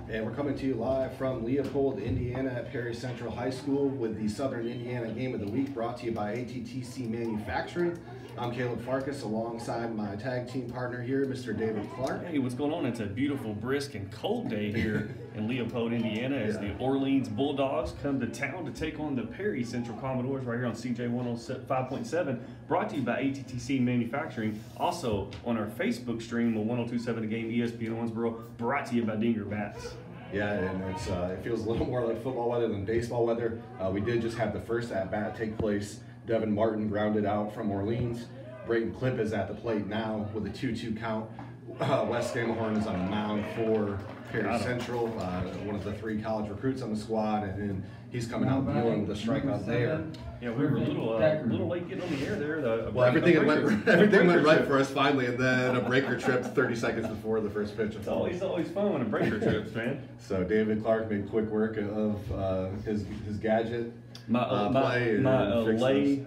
And we're coming to you live from Leopold, Indiana at Perry Central High School with the Southern Indiana Game of the Week, brought to you by ATTC Manufacturing. I'm Caleb Farkas alongside my tag team partner here, Mr. David Clark. Hey, what's going on? It's a beautiful, brisk, and cold day here in Leopold, Indiana as the Orleans Bulldogs come to town to take on the Perry Central Commodores right here on CJ 105.7, brought to you by ATTC Manufacturing. Also on our Facebook stream on 102.7 The Game, ESPN Owensboro, brought to you by Dinger Bats. Yeah, and it feels a little more like football weather than baseball weather. We did just have the first at-bat take place. Devin Martin grounded out from Orleans. Brayton Clipp is at the plate now with a 2-2 count. Wes Scammahorn is on the mound for Perry Central, one of the 3 college recruits on the squad, and he's coming out dealing with a strikeout there. Yeah, we were a little late getting on the air there. Well, everything went right for us finally, and then a breaker tripped 30 seconds before the first pitch. It's always fun when a breaker trips, man. So David Clark made quick work of his gadget. My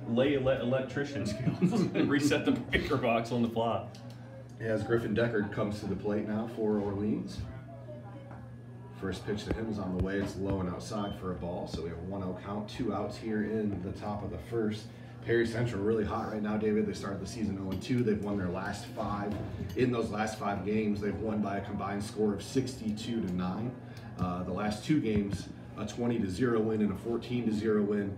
lay electrician skills reset the breaker box on the fly. As Griffin Deckard comes to the plate now for Orleans. First pitch to him is on the way. It's low and outside for a ball. So we have a 1-0 count, 2 outs here in the top of the first. Perry Central really hot right now, David. They started the season 0-2. They've won their last 5. In those last 5 games, they've won by a combined score of 62-9. The last 2 games, a 20-0 win and a 14-0 win.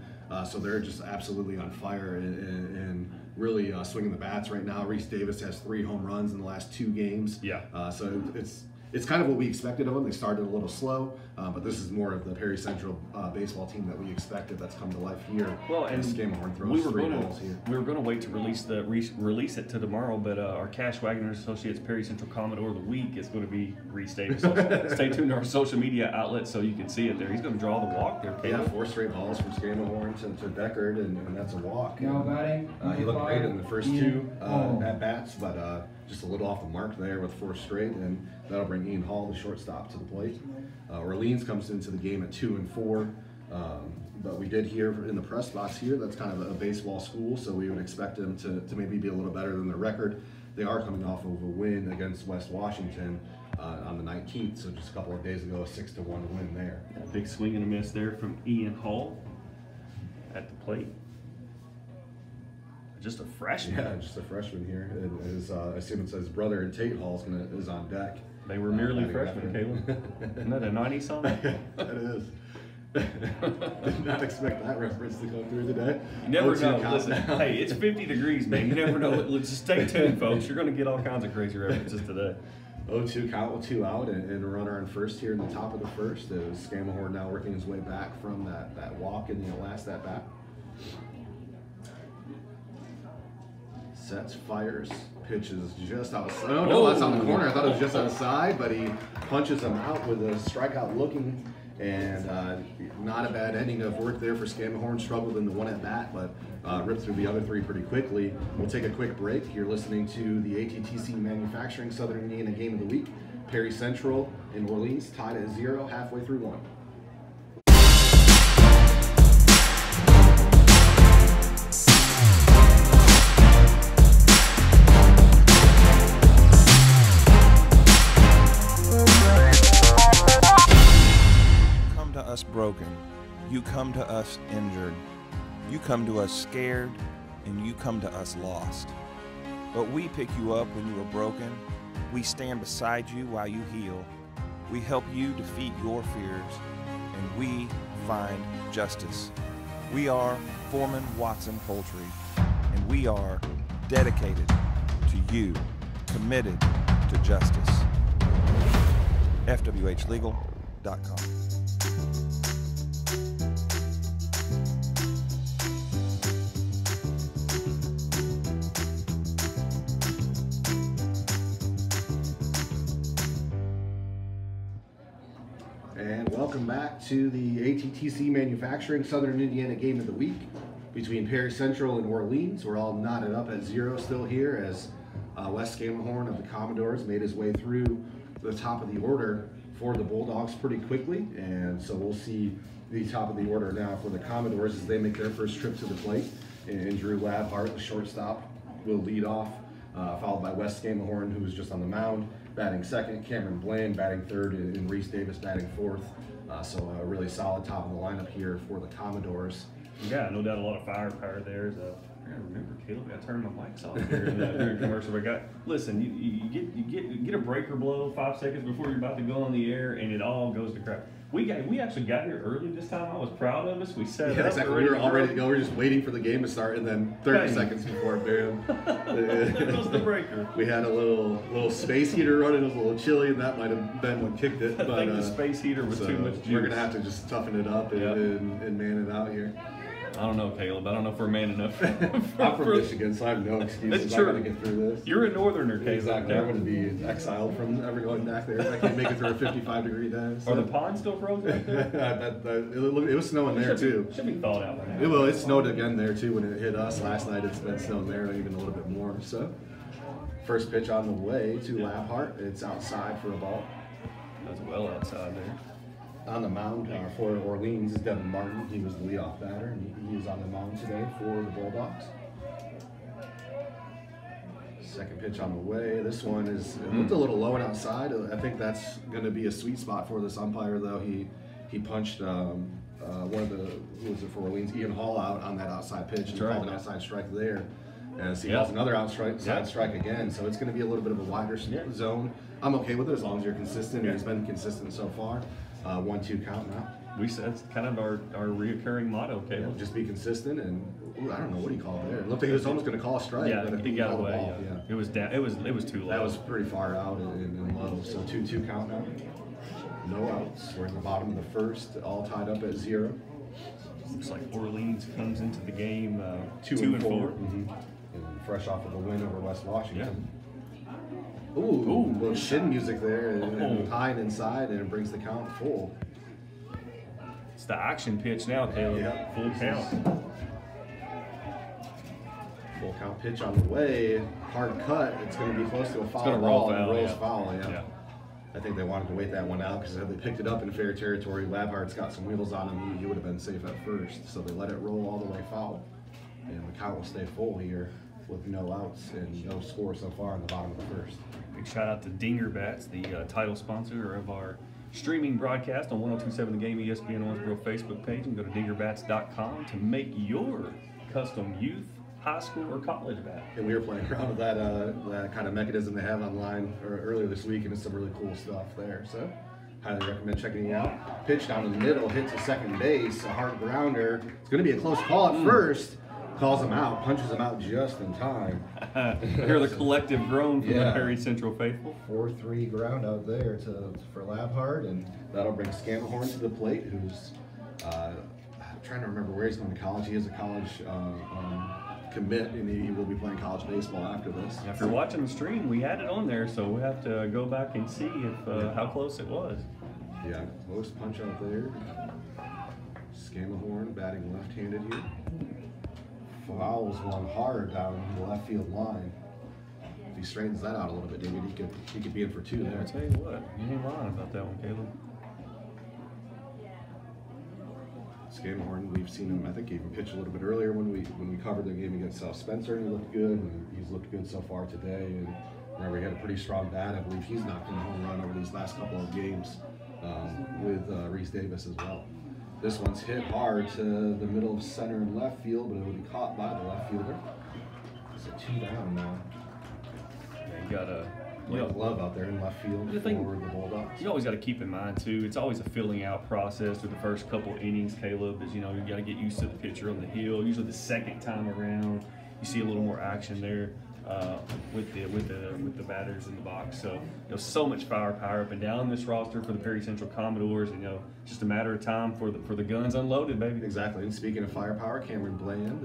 So they're just absolutely on fire and really swinging the bats right now. Reese Davis has 3 home runs in the last 2 games. Yeah. So it's kind of what we expected of them. They started a little slow, but this is more of the Perry Central baseball team that we expected that's come to life here. Well, and Scammahorn throws 3 balls here. We were going to wait to release it to tomorrow, but our Cash Wagner Associates Perry Central Commodore of the Week is going to be Reese Davis. Stay tuned to our social media outlets so you can see it there. He's going to draw the walk there. Yeah, 4 straight balls from Scammahorn to Deckard, and that's a walk. No batting. He looked great in the first 2 at bats, but just a little off the mark there with 4 straight, and that'll bring Ian Hall, the shortstop, to the plate. Orleans comes into the game at 2-4, but we did hear in the press box here that's kind of a baseball school, so we would expect them to maybe be a little better than their record. They are coming off of a win against West Washington on the 19th, so just a couple of days ago, a 6-1 win there. A big swing and a miss there from Ian Hall at the plate. Just a freshman. Yeah, just a freshman here. I assume it says brother and Tate Hall is on deck. They were merely freshmen, Caleb. Isn't that a 90-something? That is. Did not expect that reference to come through today. You never know. Listen, hey, it's 50 degrees, man. You never know. Let's just stay tuned, folks. You're going to get all kinds of crazy references today. 0-2 count with 2 out and a runner on first here in the top of the first. As Scammahorn now working his way back from that walk in the last at bat. Sets, fires, pitches just outside. Oh, no, that's on the corner. I thought it was just outside, but he punches him out with a strikeout looking, and not a bad ending of work there for Scammahorn. Struggled in the 1 at bat, but ripped through the other 3 pretty quickly. We'll take a quick break. You're listening to the ATTC Manufacturing Southern Indiana Game of the Week. Perry Central in Orleans tied at 0 halfway through 1. Us broken, you come to us injured, you come to us scared, and you come to us lost. But we pick you up when you are broken, we stand beside you while you heal, we help you defeat your fears, and we find justice. We are Foreman Watson Poultry, and we are dedicated to you, committed to justice. FWHlegal.com. And welcome back to the ATTC Manufacturing Southern Indiana Game of the Week between Perry Central and Orleans. We're all knotted up at 0 still here as Wes Scammahorn of the Commodores made his way through the top of the order for the Bulldogs pretty quickly, and so we'll see the top of the order now for the Commodores as they make their first trip to the plate. And Drew Labhart, the shortstop, will lead off, followed by Wes Scammahorn, who was just on the mound, batting second. Cameron Bland batting third, and Reese Davis batting fourth. So a really solid top of the lineup here for the Commodores. Yeah, no doubt a lot of firepower there. I remember, Caleb, I turned my mics off here during commercial break. Listen, you get a breaker blow 5 seconds before you're about to go on the air, and it all goes to crap. We actually got here early this time. I was proud of us. We set up. Exactly. We were all ready to go. We were just waiting for the game to start, and then 30 seconds before, bam. There goes the breaker. We had a little space heater running. It was a little chilly, and that might have been what kicked it. I think the space heater was too much juice. We're going to have to just toughen it up and man it out here. I don't know, Caleb. I don't know if we're man enough. I'm from Michigan, so I have no excuses. That's true. I got to get through this. You're a northerner, Caleb. Exactly. I'm going to be exiled from ever going back there. I can't make it through a 55-degree day. So. Are the ponds still frozen right there? It was snowing there, too. Should be thawed out by now. It snowed again there, too, when it hit us. Last night it's been snowing there, even a little bit more. So, first pitch on the way to Labhart. It's outside for a ball. That's well outside there. On the mound for Orleans is Devin Martin. He was the leadoff batter, and he is on the mound today for the Bulldogs. Second pitch on the way. This one it looked a little low and outside. I think that's going to be a sweet spot for this umpire, though. He punched one of the, who was it for Orleans, Ian Hall out on that outside pitch, and called an outside strike there. And so he calls another outside strike again. So it's going to be a little bit of a wider zone. I'm okay with it as long as you're consistent. He's been consistent so far. 1-2 count now. We said it's kind of our reoccurring motto, Caleb. Just be consistent, and I don't know what he called there. It looked like he was almost going to call a strike. Yeah, but he got away. Yeah. It was down. It was too low. That was pretty far out and low. So 2-2 count now. No outs. We're in the bottom of the first, all tied up at 0. Looks like Orleans comes into the game 2 and 4. Mm-hmm. And fresh off of a win over West Washington. Yeah. Ooh, little shin music there, and high and inside, and it brings the count full. It's the action pitch now, Caleb. Yep. Full count. Full count pitch on the way. Hard cut. It's going to be close to a foul ball. Rolls foul, yeah. I think they wanted to wait that one out because if they picked it up in fair territory, Labhart's got some wheels on him. He would have been safe at first. So they let it roll all the way foul. And the count will stay full here with no outs and no score so far in the bottom of the first. Big shout out to Dinger Bats, the title sponsor of our streaming broadcast on 1027 The Game ESPN Owensboro Facebook page, and go to dingerbats.com to make your custom youth, high school, or college bat. And we were playing around with that kind of mechanism they have online earlier this week, and it's some really cool stuff there. So highly recommend checking it out. Pitch down in the middle, hits to second base, a hard grounder. It's going to be a close call at first. Calls him out, punches him out just in time. Hear the collective groan from the Perry Central faithful. 4-3 ground out there for Labhart, and that'll bring Scammahorn to the plate, who's trying to remember where he's going to college. He is a college commit, and he will be playing college baseball after this. If you're watching the stream, we had it on there, so we have to go back and see if how close it was. Yeah, close punch out there. Scammahorn batting left-handed here. Fouls one hard down the left field line. If he straightens that out a little bit, David, he could be in for 2 there. I tell you what, you ain't lying about that one, Caleb. Scammahorn, we've seen him. I think he even pitched a little bit earlier when we covered the game against South Spencer, and he looked good. And he's looked good so far today. And remember, he had a pretty strong bat. I believe he's knocked in a home run over these last couple of games with Reese Davis as well. This one's hit hard to the middle of center and left field, but it will be caught by the left fielder. It's a 2 down now. Yeah, you got a glove out there in left field for the Bulldogs. You always got to keep in mind too. It's always a filling out process through the first couple innings. Caleb, is you got to get used to the pitcher on the hill. Usually the second time around, you see a little more action there with the batters in the box. So so much firepower up and down this roster for the Perry Central Commodores. And it's just a matter of time for the guns unloaded, baby. Exactly. And speaking of firepower, Cameron Bland,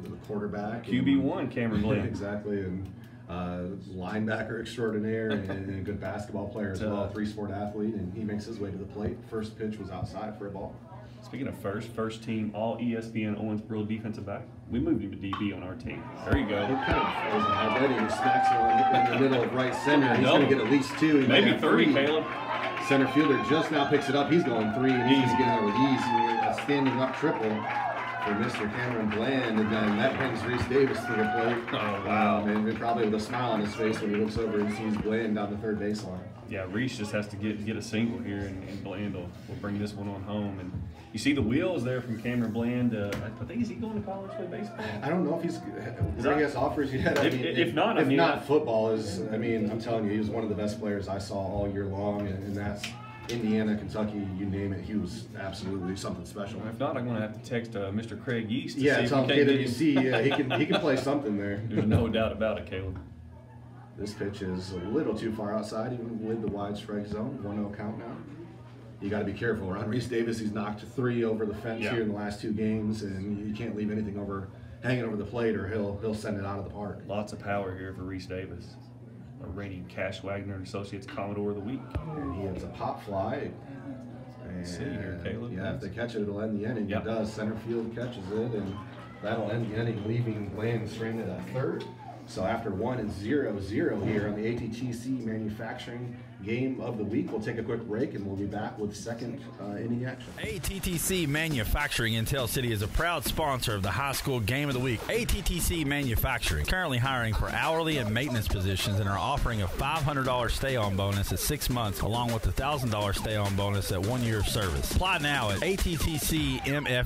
the quarterback, QB1 Cameron Bland. Exactly, and linebacker extraordinaire and a good basketball player as well, 3-sport athlete, and he makes his way to the plate. First pitch was outside for a ball. Speaking of first team all ESPN Owensboro defensive back, we moved him to DB on our team. There you go. He kind of frozen already. He smacks it in the middle of right center. He's going to get at least 2. Maybe 3, Caleb. Center fielder just now picks it up. He's going 3, and he's getting there with ease. A standing up triple for Mr. Cameron Bland, and then that brings Reese Davis to the plate. Oh, wow. And probably with a smile on his face when he looks over and sees Bland down the third baseline. Yeah, Reese just has to get a single here, and Bland will bring this one on home. And you see the wheels there from Cameron Bland. I think, is he going to college for baseball? I don't know if he's has offers yet. If not, football is. I mean, I'm telling you, he was one of the best players I saw all year long, and that's Indiana, Kentucky, you name it. He was absolutely something special. If not, I'm going to have to text Mr. Craig Yeast. Tell KWC. Yeah, he can play something there. There's no doubt about it, Caleb. This pitch is a little too far outside, even with the wide strike zone. 1-0 count now. You got to be careful. Ron Reese Davis, he's knocked 3 over the fence here in the last 2 games, and you can't leave anything hanging over the plate, or he'll send it out of the park. Lots of power here for Reese Davis, a reigning Cash Wagner and Associates Commodore of the Week. And he hits a pop fly. And see here, Caleb. Yeah, if they catch it, it'll end the inning. It does. Center field catches it, and that'll end the inning, leaving Bland stranded at third. So after 1-0 here on the ATTC Manufacturing Game of the Week, we'll take a quick break and we'll be back with second inning action. ATTC Manufacturing in Tell City is a proud sponsor of the high school Game of the Week. ATTC Manufacturing currently hiring for hourly and maintenance positions and are offering a $500 stay-on bonus at 6 months, along with a $1,000 stay-on bonus at 1 year of service. Apply now at attcmfg.com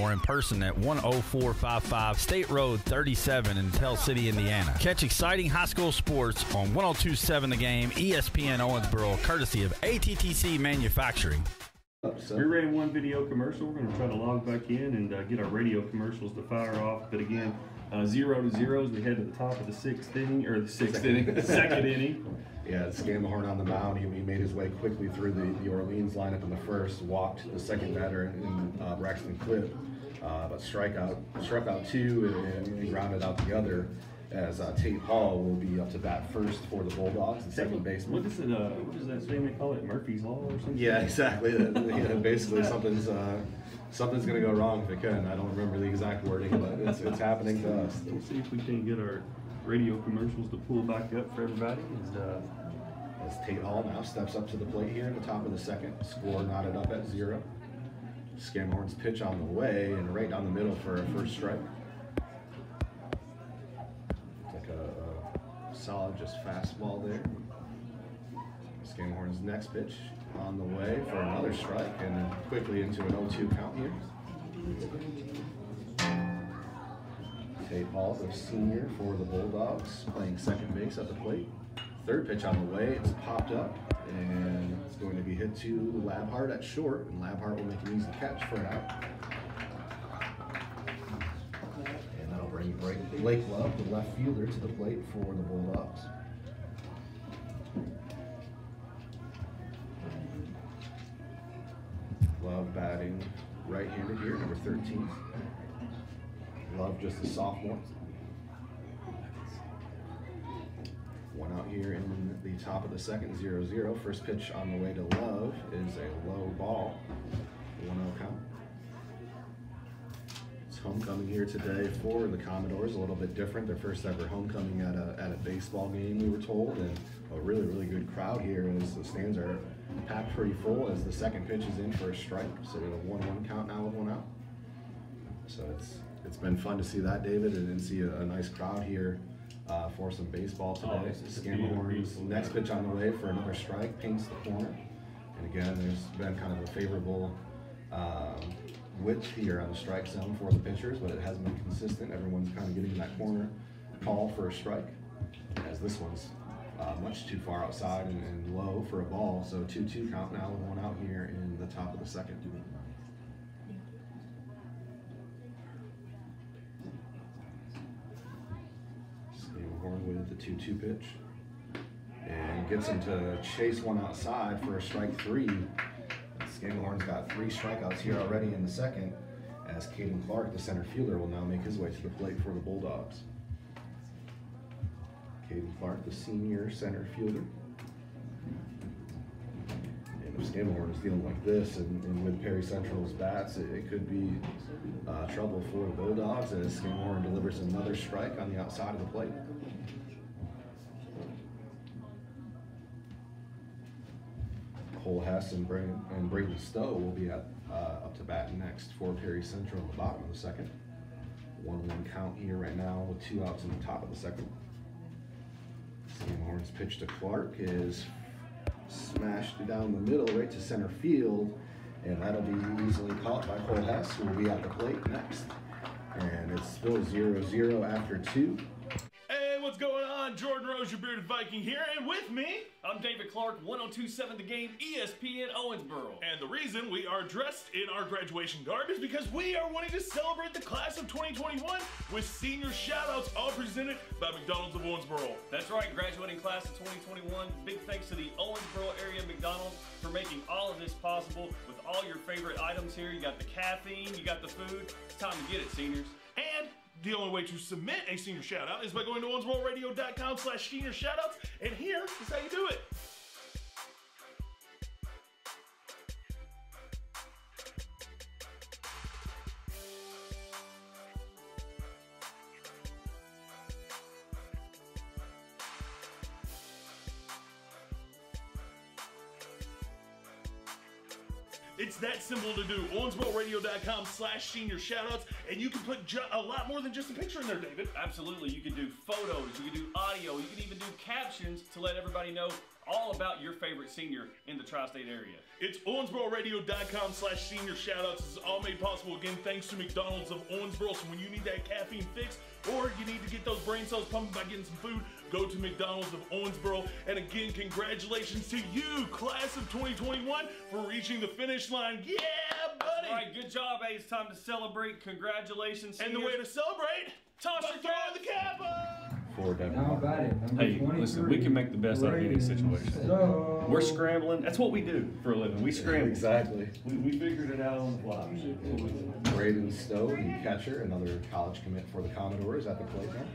or in person at 10455 State Road 37 in Tell City, Indiana. Catch exciting high school sports on 102.7 The Game, ESPN Owensboro, courtesy of ATTC Manufacturing. We ran one video commercial. We're going to try to log back in and get our radio commercials to fire off. But again, 0-0 as we head to the top of the second inning. Yeah, Scammahorn on the mound. He made his way quickly through the Orleans lineup in the first, walked the second batter in Braxton Clip, but struck out 2 and grounded out the other, as Tate Hall will be up to bat first for the Bulldogs, the second baseman. What does that family call it? Murphy's Law or something? Yeah, exactly. Basically, something's going to go wrong if it can. I don't remember the exact wording, but it's happening to us. We'll see if we can get our radio commercials to pull back up for everybody. As Tate Hall now steps up to the plate here at the top of the second, score knotted up at 0. Scammahorn's pitch on the way and right down the middle for a first strike. Like a solid just fastball there. Scammahorn's next pitch on the way for another strike, and then quickly into an 0-2 count here. Tate Hall, the senior for the Bulldogs, playing second base at the plate. Third pitch on the way, it's popped up, and it's going to be hit to Labhart at short, and Labhart will make an easy catch for an out. And that'll bring Blake Love, the left fielder, to the plate for the Bulldogs. Love batting right-handed here, number 13. Love just a sophomore. One out here in the top of the second, 0-0. First pitch on the way to Love is a low ball. 1-0 count. It's homecoming here today for the Commodores. A little bit different. Their first ever homecoming at a baseball game, we were told, and a really, really good crowd here as the stands are packed pretty full as the second pitch is in for a strike. So we have a 1-1 count now with 1 out. So it's been fun to see that, David, and see a nice crowd here for some baseball today. Scammahorn's next pitch on the way for another strike, paints the corner. And again, there's been kind of a favorable width here on the strike zone for the pitchers, but it hasn't been consistent. Everyone's kind of getting that corner call for a strike, as this one's much too far outside and low for a ball. So 2-2 count now with 1 out here in the top of the second. With the 2-2 pitch, and gets him to chase one outside for a strike 3. Scammahorn's got 3 strikeouts here already in the second, as Caden Clark, the center fielder, will now make his way to the plate for the Bulldogs. Caden Clark, the senior center fielder. And if Scammahorn is dealing like this, and with Perry Central's bats, it could be trouble for the Bulldogs, as Scammahorn delivers another strike on the outside of the plate. Cole Hess and Braden Stowe will be up to bat next for Perry Central in the bottom of the second. 1-1 count here right now with 2 outs in the top of the second. Sam Horn's pitch to Clark is smashed down the middle right to center field, and that'll be easily caught by Cole Hess, who will be at the plate next. And it's still 0-0 after 2. Hey, what's going on? Jordan Rose, your bearded Viking here, and with me, I'm David Clark, 102.7 The Game, ESPN Owensboro. and the reason we are dressed in our graduation garb is because we are wanting to celebrate the class of 2021 with senior shoutouts, all presented by McDonald's of Owensboro. That's right, graduating class of 2021. Big thanks to the Owensboro area McDonald's for making all of this possible with all your favorite items here. You got the caffeine, you got the food. It's time to get it, seniors. And the only way to submit a senior shoutout is by going to owensbororadio.com/senior shoutouts, and here is how you do it. It's that simple to do. owensbororadio.com/senior shoutouts, and you can put a lot more than just a picture in there, David. Absolutely. You can do photos, you can do audio, you can even do captions to let everybody know all about your favorite senior in the tri-state area. It's owensbororadio.com/senior shoutouts. This is all made possible, again, thanks to McDonald's of Owensboro. So when you need that caffeine fix, or you need to get those brain cells pumping by getting some food, go to McDonald's of Owensboro. And again, congratulations to you, class of 2021, for reaching the finish line. Yeah, buddy! All right, good job, hey. It's time to celebrate. Congratulations, And the seniors. way to celebrate, Toss by your throwing cap. the cap up! For Devin Now Martin. batting, number Hey, listen, we can make the best out of any situation. So, We're scrambling. That's what we do for a living. We scramble. Exactly. We figured it out on the fly. Braden Stowe, the catcher, another college commit for the Commodores, at the plate now.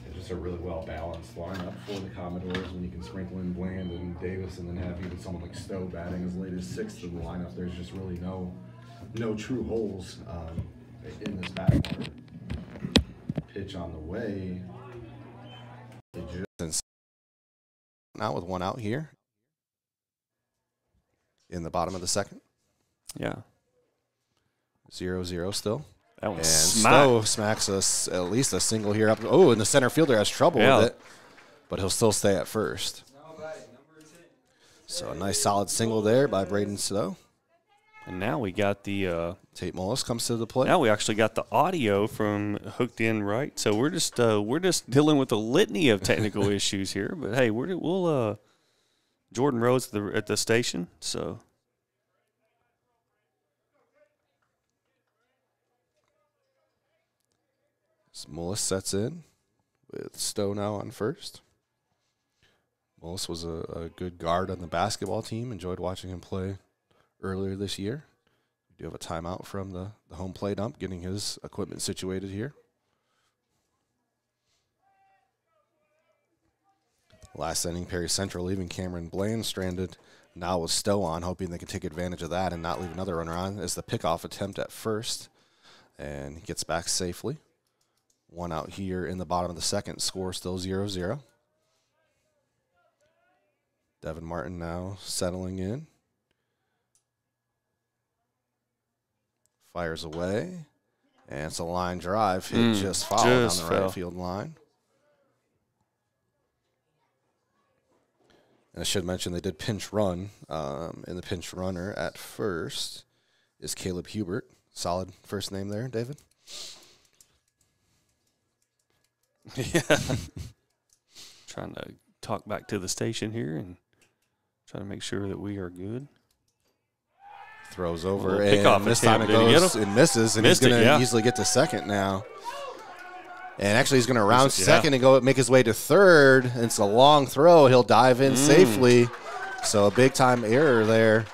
It's just a really well-balanced lineup for the Commodores when you can sprinkle in Bland and Davis and then have even someone like Stowe batting as late as 6th in the lineup. There's just really no true holes in this batting order. Pitch on the way. Now with 1 out here in the bottom of the second. Yeah. 0-0 still. That And was Stowe smacks us at least a single here up. Oh, and the center fielder has trouble with it, but he'll still stay at first. now batting, number 10. So a nice solid single there by Braden Stowe. And now we got the Tate Mullis comes to the plate. now we actually got the audio from hooked in right. So we're just dealing with a litany of technical issues here. But hey, we'll Jordan Rose at the station. So Mullis sets in with Stowe now on first. Mullis was a good guard on the basketball team. Enjoyed watching him play earlier this year. We do have a timeout from the home plate ump, getting his equipment situated here. Last inning, Perry Central leaving Cameron Bland stranded. Now with Stowe on, hoping they can take advantage of that and not leave another runner on as the pickoff attempt at first. And he gets back safely. 1 out here in the bottom of the second. Score still 0-0. Devin Martin now settling in. Fires away. And it's a line drive. Hit just foul down the right field line. And I should mention they did pinch run. And the pinch runner at first is Caleb Hubert. Solid first name there, David. yeah, trying to talk back to the station here and trying to make sure that we are good. Throws over, Pickoff and this time it attempt. Did he goes get him? and misses, and Missed he's it, going to yeah. easily get to second now. And actually, he's going to round Yeah. second and go make his way to third. And it's a long throw. He'll dive in safely. So a big-time error there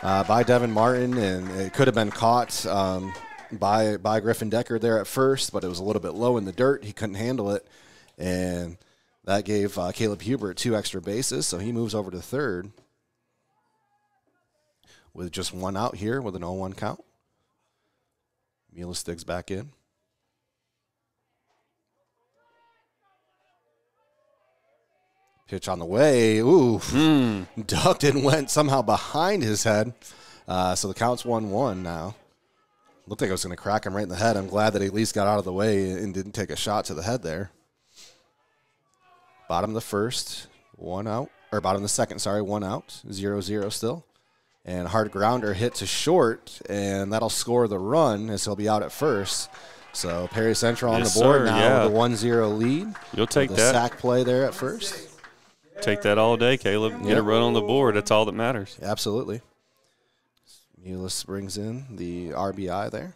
by Devin Martin, and it could have been caught by Griffin Deckard there at first, but it was a little bit low in the dirt. He couldn't handle it, and that gave Caleb Hubert 2 extra bases, so he moves over to third with just 1 out here with an 0-1 count. Mullis digs back in. Pitch on the way. Ooh. Ducked and went somehow behind his head. So the count's 1-1 now. Looked like I was going to crack him right in the head. I'm glad that he at least got out of the way and didn't take a shot to the head there. Bottom of the first, 1 out. Or bottom of the second, sorry, 1 out. 0-0 still. And hard grounder hit to short, and that'll score the run as he'll be out at first. So Perry Central on the board now with a 1-0 lead. You'll take the that. Sack play there at first. Take that all day, Caleb. Get a run on the board. That's all that matters. Absolutely. Mullis brings in the RBI there.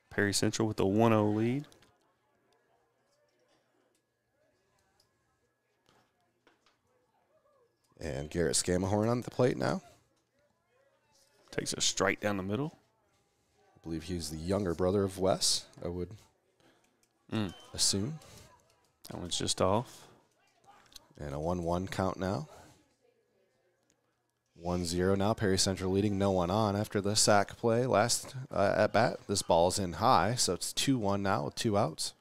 Perry Central with the 1-0 lead. And Garrett Scamahorn on the plate now. Takes a strike down the middle. I believe he's the younger brother of Wes, I would assume. That one's just off. And a 1-1 count now. 1-0 now. Perry Central leading, no one on after the sack play last at bat. This ball's in high, so it's 2-1 now with 2 outs.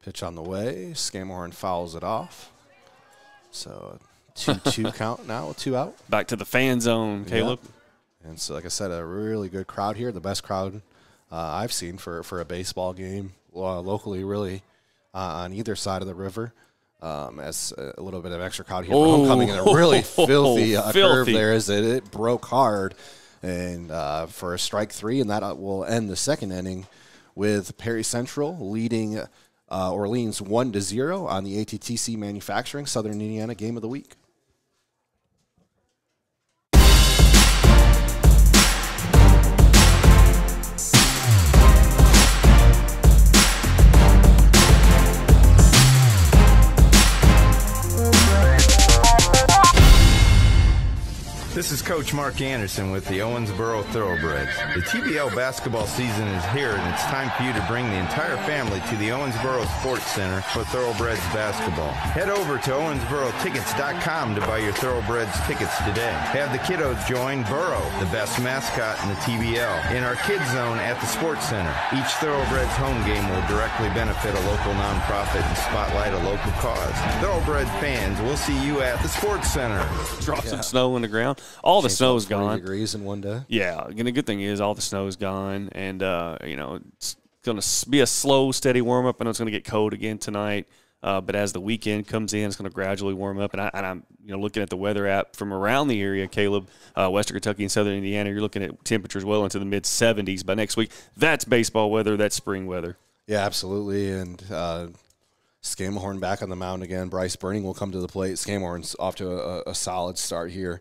Pitch on the way. Scamahorn fouls it off. So 2-2 count now with 2 out. Back to the fan zone, Caleb. Yep. And so, like I said, a really good crowd here. The best crowd I've seen for a baseball game locally, really, on either side of the river. As a little bit of extra crowd here for homecoming, and a really filthy curve there as it broke hard. And for a strike 3, and that will end the second inning with Perry Central leading Orleans 1-0 on the ATTC Manufacturing Southern Indiana Game of the Week. This is Coach Mark Anderson with the Owensboro Thoroughbreds. The TBL basketball season is here, and it's time for you to bring the entire family to the Owensboro Sports Center for Thoroughbreds basketball. Head over to OwensboroTickets.com to buy your Thoroughbreds tickets today. Have the kiddos join Burrow, the best mascot in the TBL, in our kids zone at the Sports Center. Each Thoroughbreds home game will directly benefit a local nonprofit and spotlight a local cause. Thoroughbred fans, we'll see you at the Sports Center. Drop some snow on the ground. All the snow's gone. Degrees in one day. Yeah, and the good thing is all the snow's gone, and it's going to be a slow, steady warm up. I know it's going to get cold again tonight, but as the weekend comes in, it's going to gradually warm up. And I'm looking at the weather app from around the area, Caleb, Western Kentucky and Southern Indiana. You're looking at temperatures well into the mid 70s by next week. That's baseball weather. That's spring weather. Yeah, absolutely, and. Scamahorn back on the mound again. Bryce Burning will come to the plate. Scamahorn's off to a solid start here.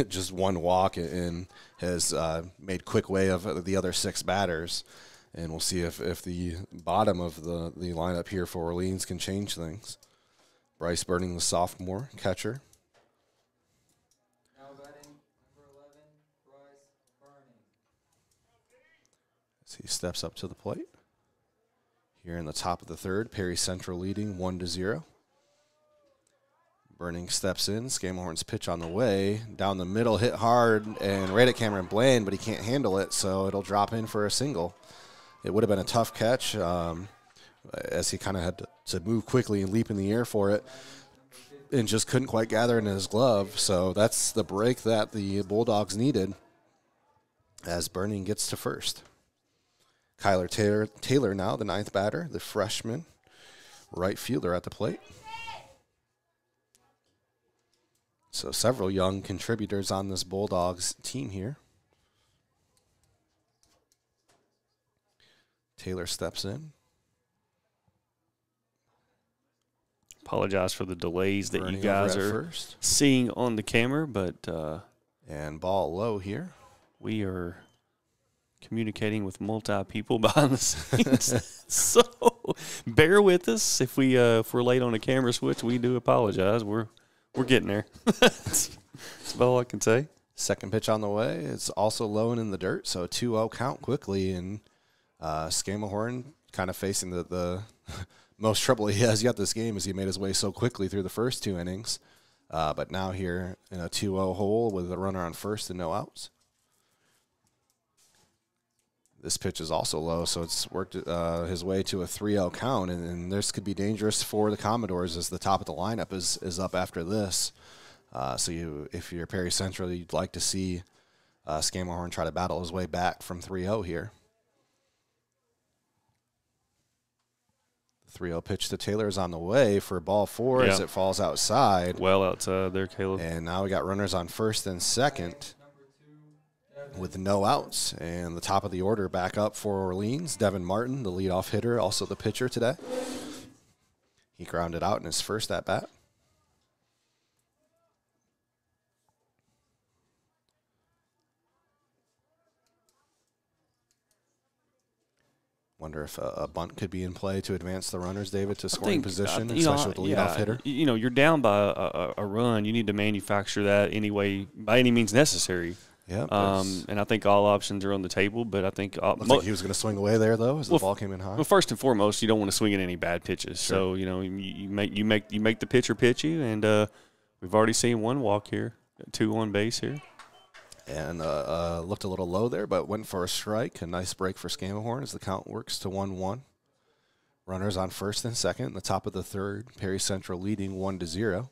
Just one walk and has made quick way of the other 6 batters. And we'll see if the bottom of the lineup here for Orleans can change things. Bryce Burning, the sophomore catcher. Now batting, number 11, Bryce Burning. As he steps up to the plate. Here in the top of the third, Perry Central leading 1-0. Burning steps in. Scamahorn's pitch on the way. Down the middle, hit hard, and right at Cameron Blaine, but he can't handle it, so it'll drop in for a single. It would have been a tough catch as he kind of had to move quickly and leap in the air for it and just couldn't quite gather it in his glove. So that's the break that the Bulldogs needed as Burning gets to first. Kyler Taylor now, the 9th batter, the freshman right fielder at the plate. So several young contributors on this Bulldogs team here. Taylor steps in. Apologize for the delays that you guys are seeing on the camera, but and ball low here. We are communicating with multi-people behind the scenes. So bear with us if we're late on a camera switch. We do apologize. We're getting there. That's about all I can say. Second pitch on the way. It's also low and in the dirt, so a 2-0 count quickly. And Scamahorn kind of facing the most trouble he has yet this game as he made his way so quickly through the first 2 innings. But now here in a 2-0 hole with a runner on first and no outs. This pitch is also low, so it's worked his way to a 3-0 count, and this could be dangerous for the Commodores as the top of the lineup is up after this. So if you're Perry Central, you'd like to see Scammahorn try to battle his way back from 3-0 here. 3-0 pitch to Taylor is on the way for ball 4 as it falls outside. Well outside there, Caleb. And now we got runners on first and second with no outs. And the top of the order back up for Orleans. Devin Martin, the leadoff hitter, also the pitcher today. He grounded out in his first at-bat. Wonder if a bunt could be in play to advance the runners, David, to scoring position, especially with the leadoff hitter. You know, you're down by a run. You need to manufacture that anyway, by any means necessary. Yeah. And I think all options are on the table, but I think looks like he was going to swing away there though, as the ball came in high. Well, first and foremost, you don't want to swing at any bad pitches. Sure. So you know, you make the pitcher pitch you, and we've already seen one walk here, 2 on base here. And looked a little low there, but went for a strike. A nice break for Scammahorn as the count works to 1-1. Runners on first and second in the top of the third. Perry Central leading 1-0.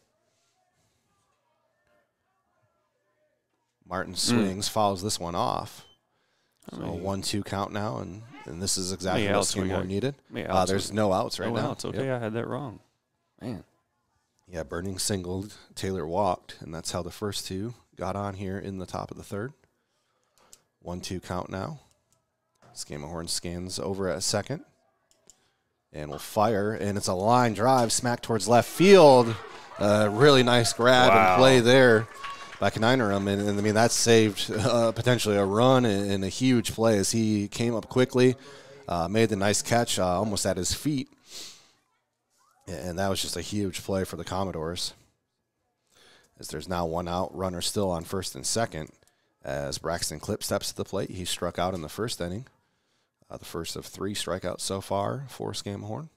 Martin swings, follows this one off. So a 1-2 count now, and this is exactly what Scammahorn needed. There's no outs right now. Outs. Okay, I had that wrong. Man. Yeah, Burning singled, Taylor walked, and that's how the first two got on here in the top of the third. 1-2 count now. Scammahorn scans over at second. And will fire, and it's a line drive smack towards left field. Really nice grab and play there by Kaninerum, and I mean, that saved potentially a run and a huge play as he came up quickly, made the nice catch almost at his feet. And that was just a huge play for the Commodores. As there's now 1 out, runner still on first and second. As Braxton Clipp steps to the plate, he struck out in the first inning. The first of 3 strikeouts so far for Scammahorn.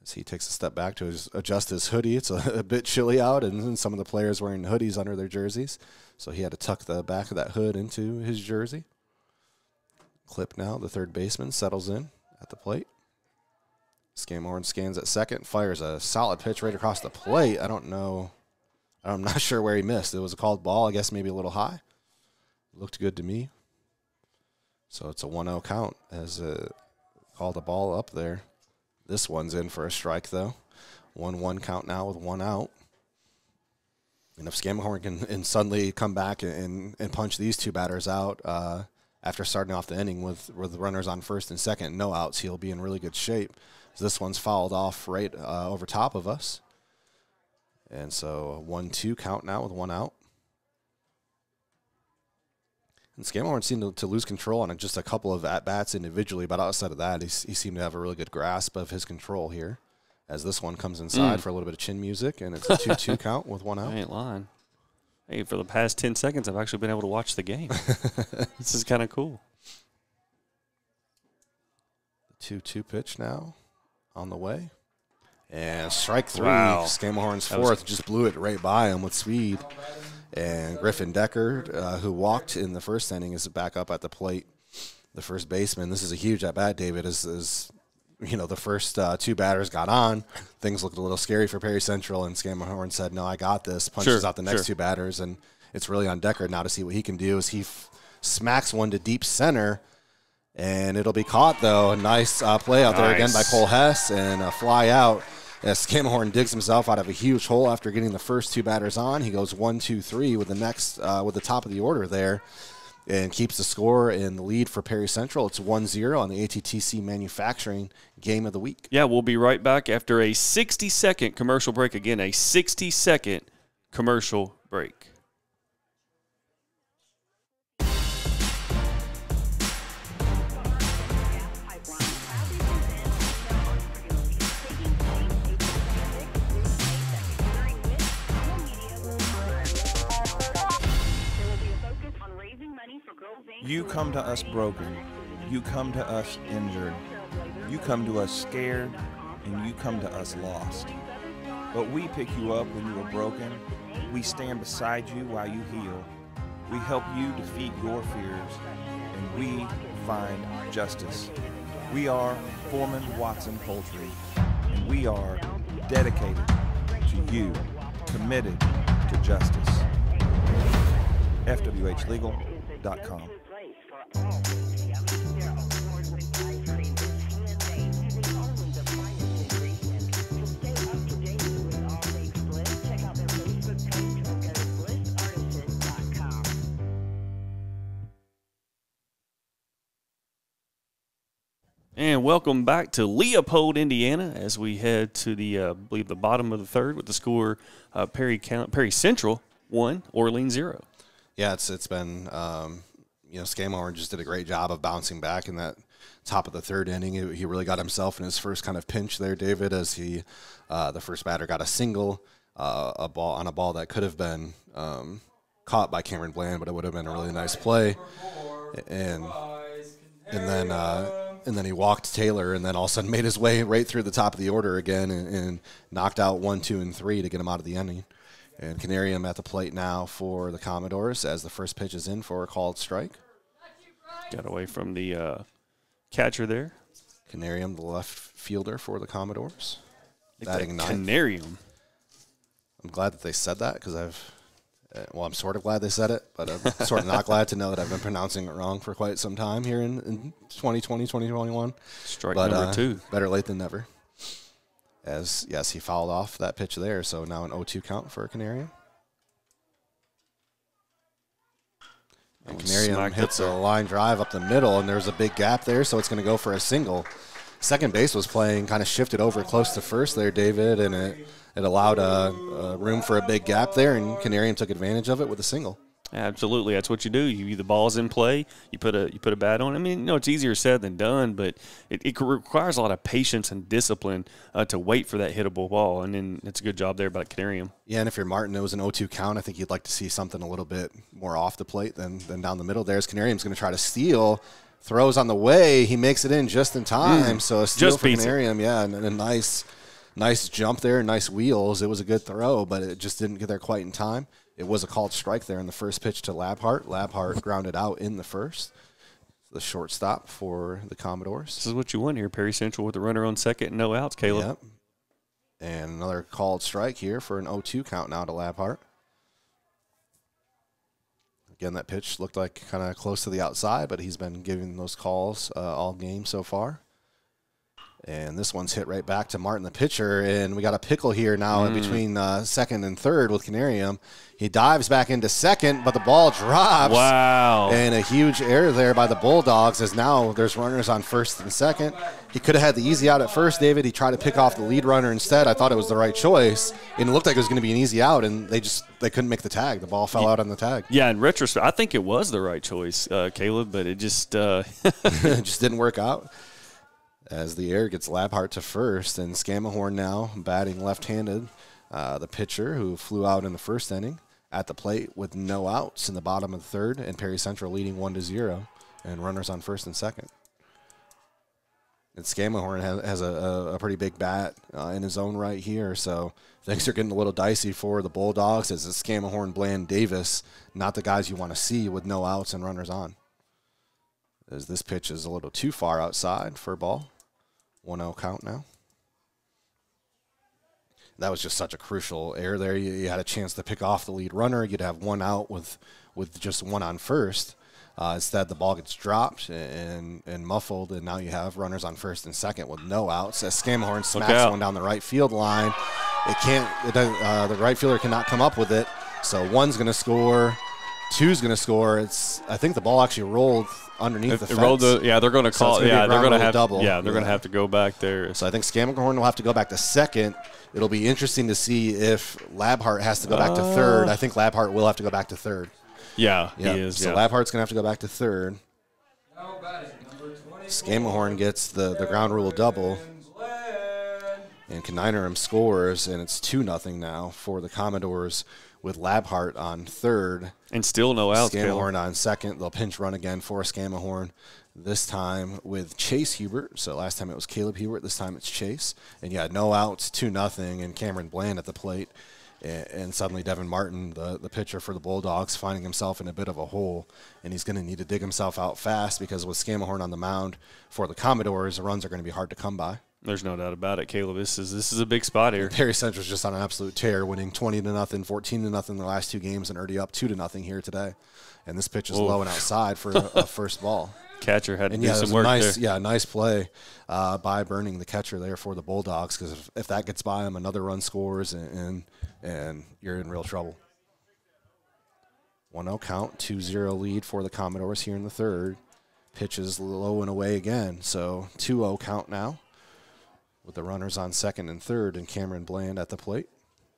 As he takes a step back to adjust his hoodie. It's a bit chilly out, and some of the players wearing hoodies under their jerseys. So he had to tuck the back of that hood into his jersey. Clipp now, the third baseman, settles in at the plate. Scammahorn scans at second, fires a solid pitch right across the plate. I'm not sure where he missed. It was a called ball, I guess maybe a little high. Looked good to me. So it's a 1-0 count as called a ball up there. This one's in for a strike, though. 1-1 count now with 1 out. And if Scammahorn can suddenly come back and punch these 2 batters out after starting off the inning with runners on first and second, no outs, he'll be in really good shape. So this one's fouled off right over top of us. And so a 1-2 count now with 1 out. And Scammahorn seemed to lose control on just a couple of at-bats individually, but outside of that, he seemed to have a really good grasp of his control here. As this one comes inside for a little bit of chin music, and it's a 2-2 count with 1 out. I ain't lying. Hey, for the past 10 seconds, I've actually been able to watch the game. This is kind of cool. The 2-2 pitch now on the way. And strike 3. Wow. Scammahorn's fourth just blew it right by him with speed. And Griffin Deckard, who walked in the first inning, is back up at the plate. The first baseman. This is a huge at-bat, David, as you know, the first 2 batters got on. Things looked a little scary for Perry Central, and Scammahorn said, no, I got this. Punches out the next 2 batters, and it's really on Deckard now to see what he can do as he smacks one to deep center. And it'll be caught, though. A nice play out there again by Cole Hess, and a fly out. As Scammahorn digs himself out of a huge hole after getting the first 2 batters on, he goes 1-2-3 with the next with the top of the order there, and keeps the score in the lead for Perry Central. It's 1-0 on the ATTC Manufacturing Game of the Week. Yeah, we'll be right back after a 60-second commercial break. Again, a 60-second commercial break. You come to us broken. You come to us injured. You come to us scared, and you come to us lost. But we pick you up when you are broken. We stand beside you while you heal. We help you defeat your fears, and we find justice. We are Foreman Watson Poultry, and we are dedicated to you, committed to justice. FWHlegal.com. And welcome back to Leopold, Indiana, as we head to the, I believe, the bottom of the third with the score Perry Central 1, Orleans 0. Yeah, it's been Scammahorn just did a great job of bouncing back in that top of the third inning. He really got himself in his first kind of pinch there, David, as he the first batter got a single, a ball that could have been caught by Cameron Bland, but it would have been a really nice play, and then he walked Taylor, and then all of a sudden made his way right through the top of the order again and knocked out 1, 2, and 3 to get him out of the inning. And Canarium at the plate now for the Commodores as the first pitch is in for a called strike. Got away from the catcher there. Canarium, the left fielder for the Commodores. Batting ninth. Canarium. I'm glad that they said that because I'm sort of glad they said it, but I'm sort of not glad to know that I've been pronouncing it wrong for quite some time here in 2020, 2021. Strike number 2. Better late than never. As, yes, he fouled off that pitch there, so now an 0-2 count for Canarium. And Canarium hits a line drive up the middle, and there's a big gap there, so it's going to go for a single. Second base was playing, kind of shifted over close to first there, David, and it allowed a room for a big gap there, and Canarium took advantage of it with a single. Absolutely, that's what you do. The ball's in play. You put a bat on. I mean, it's easier said than done, but it requires a lot of patience and discipline to wait for that hittable ball, and then it's a good job there by Canarium. Yeah, and if you're Martin, it was an 0-2 count. I think you'd like to see something a little bit more off the plate than down the middle there. As Canarium's going to try to steal, throws on the way. He makes it in just in time, so a steal just for Canarium. Yeah, and a nice jump there, nice wheels. It was a good throw, but it just didn't get there quite in time. It was a called strike there in the first pitch to Labhart. Labhart grounded out in the first. The shortstop for the Commodores. This is what you want here, Perry Central with the runner on second and no outs, Caleb. Yep. And another called strike here for an 0-2 count now to Labhart. Again, that pitch looked like kind of close to the outside, but he's been giving those calls all game so far. And this one's hit right back to Martin, the pitcher, and we got a pickle here now in between second and third with Canarium. He dives back into second, but the ball drops. Wow. And a huge error there by the Bulldogs as now there's runners on first and second. He could have had the easy out at first, David. He tried to pick off the lead runner instead. I thought it was the right choice, and it looked like it was going to be an easy out, and they couldn't make the tag. The ball fell out on the tag. Yeah, in retrospect, I think it was the right choice, Caleb, but it just it just didn't work out. As the air gets Labhart to first, and Scammahorn now batting left-handed, the pitcher who flew out in the first inning at the plate with no outs in the bottom of the third, and Perry Central leading 1-0, and runners on first and second. And Scammahorn has a pretty big bat in his own right here, so things are getting a little dicey for the Bulldogs as it's Scammahorn, Bland, Davis, not the guys you want to see with no outs and runners on. As this pitch is a little too far outside for a ball. 1-0 count now. That was just such a crucial error there. You had a chance to pick off the lead runner. You'd have one out with just one on first. Instead, the ball gets dropped and muffled, and now you have runners on first and second with no outs. As Scammahorn smacks one down the right field line, the right fielder cannot come up with it. So one's going to score, two's going to score. I think the ball actually rolled underneath the fence. They're going to call. They're going to have double. Yeah, they're going to have to go back there. So I think Scammahorn will have to go back to second. It'll be interesting to see if Labhart has to go back to third. I think Labhart will have to go back to third. Yeah, he is. So Labhart's going to have to go back to third. Scammahorn gets the ground rule double. And Canarium scores, and it's 2-0 now for the Commodores with Labhart on third. And still no outs. Scammahorn on second. They'll pinch run again for Scammahorn, this time with Chase Hubert. So last time it was Caleb Hubert. This time it's Chase. And, no outs, 2-0, and Cameron Bland at the plate. And suddenly Devin Martin, the pitcher for the Bulldogs, finding himself in a bit of a hole, and he's going to need to dig himself out fast because with Scammahorn on the mound for the Commodores, the runs are going to be hard to come by. There's no doubt about it, Caleb. This is a big spot here. Perry Central's just on an absolute tear, winning 20-0, 14-0 the last two games, and already up 2-0 here today. And this pitch is low and outside for a first ball. Catcher had to do some work there. Yeah, nice play by Burning, the catcher there for the Bulldogs, because if that gets by him, another run scores, and you're in real trouble. 1-0 count, 2-0 lead for the Commodores here in the third. Pitch is low and away again, so 2-0 count now with the runners on second and third, and Cameron Bland at the plate,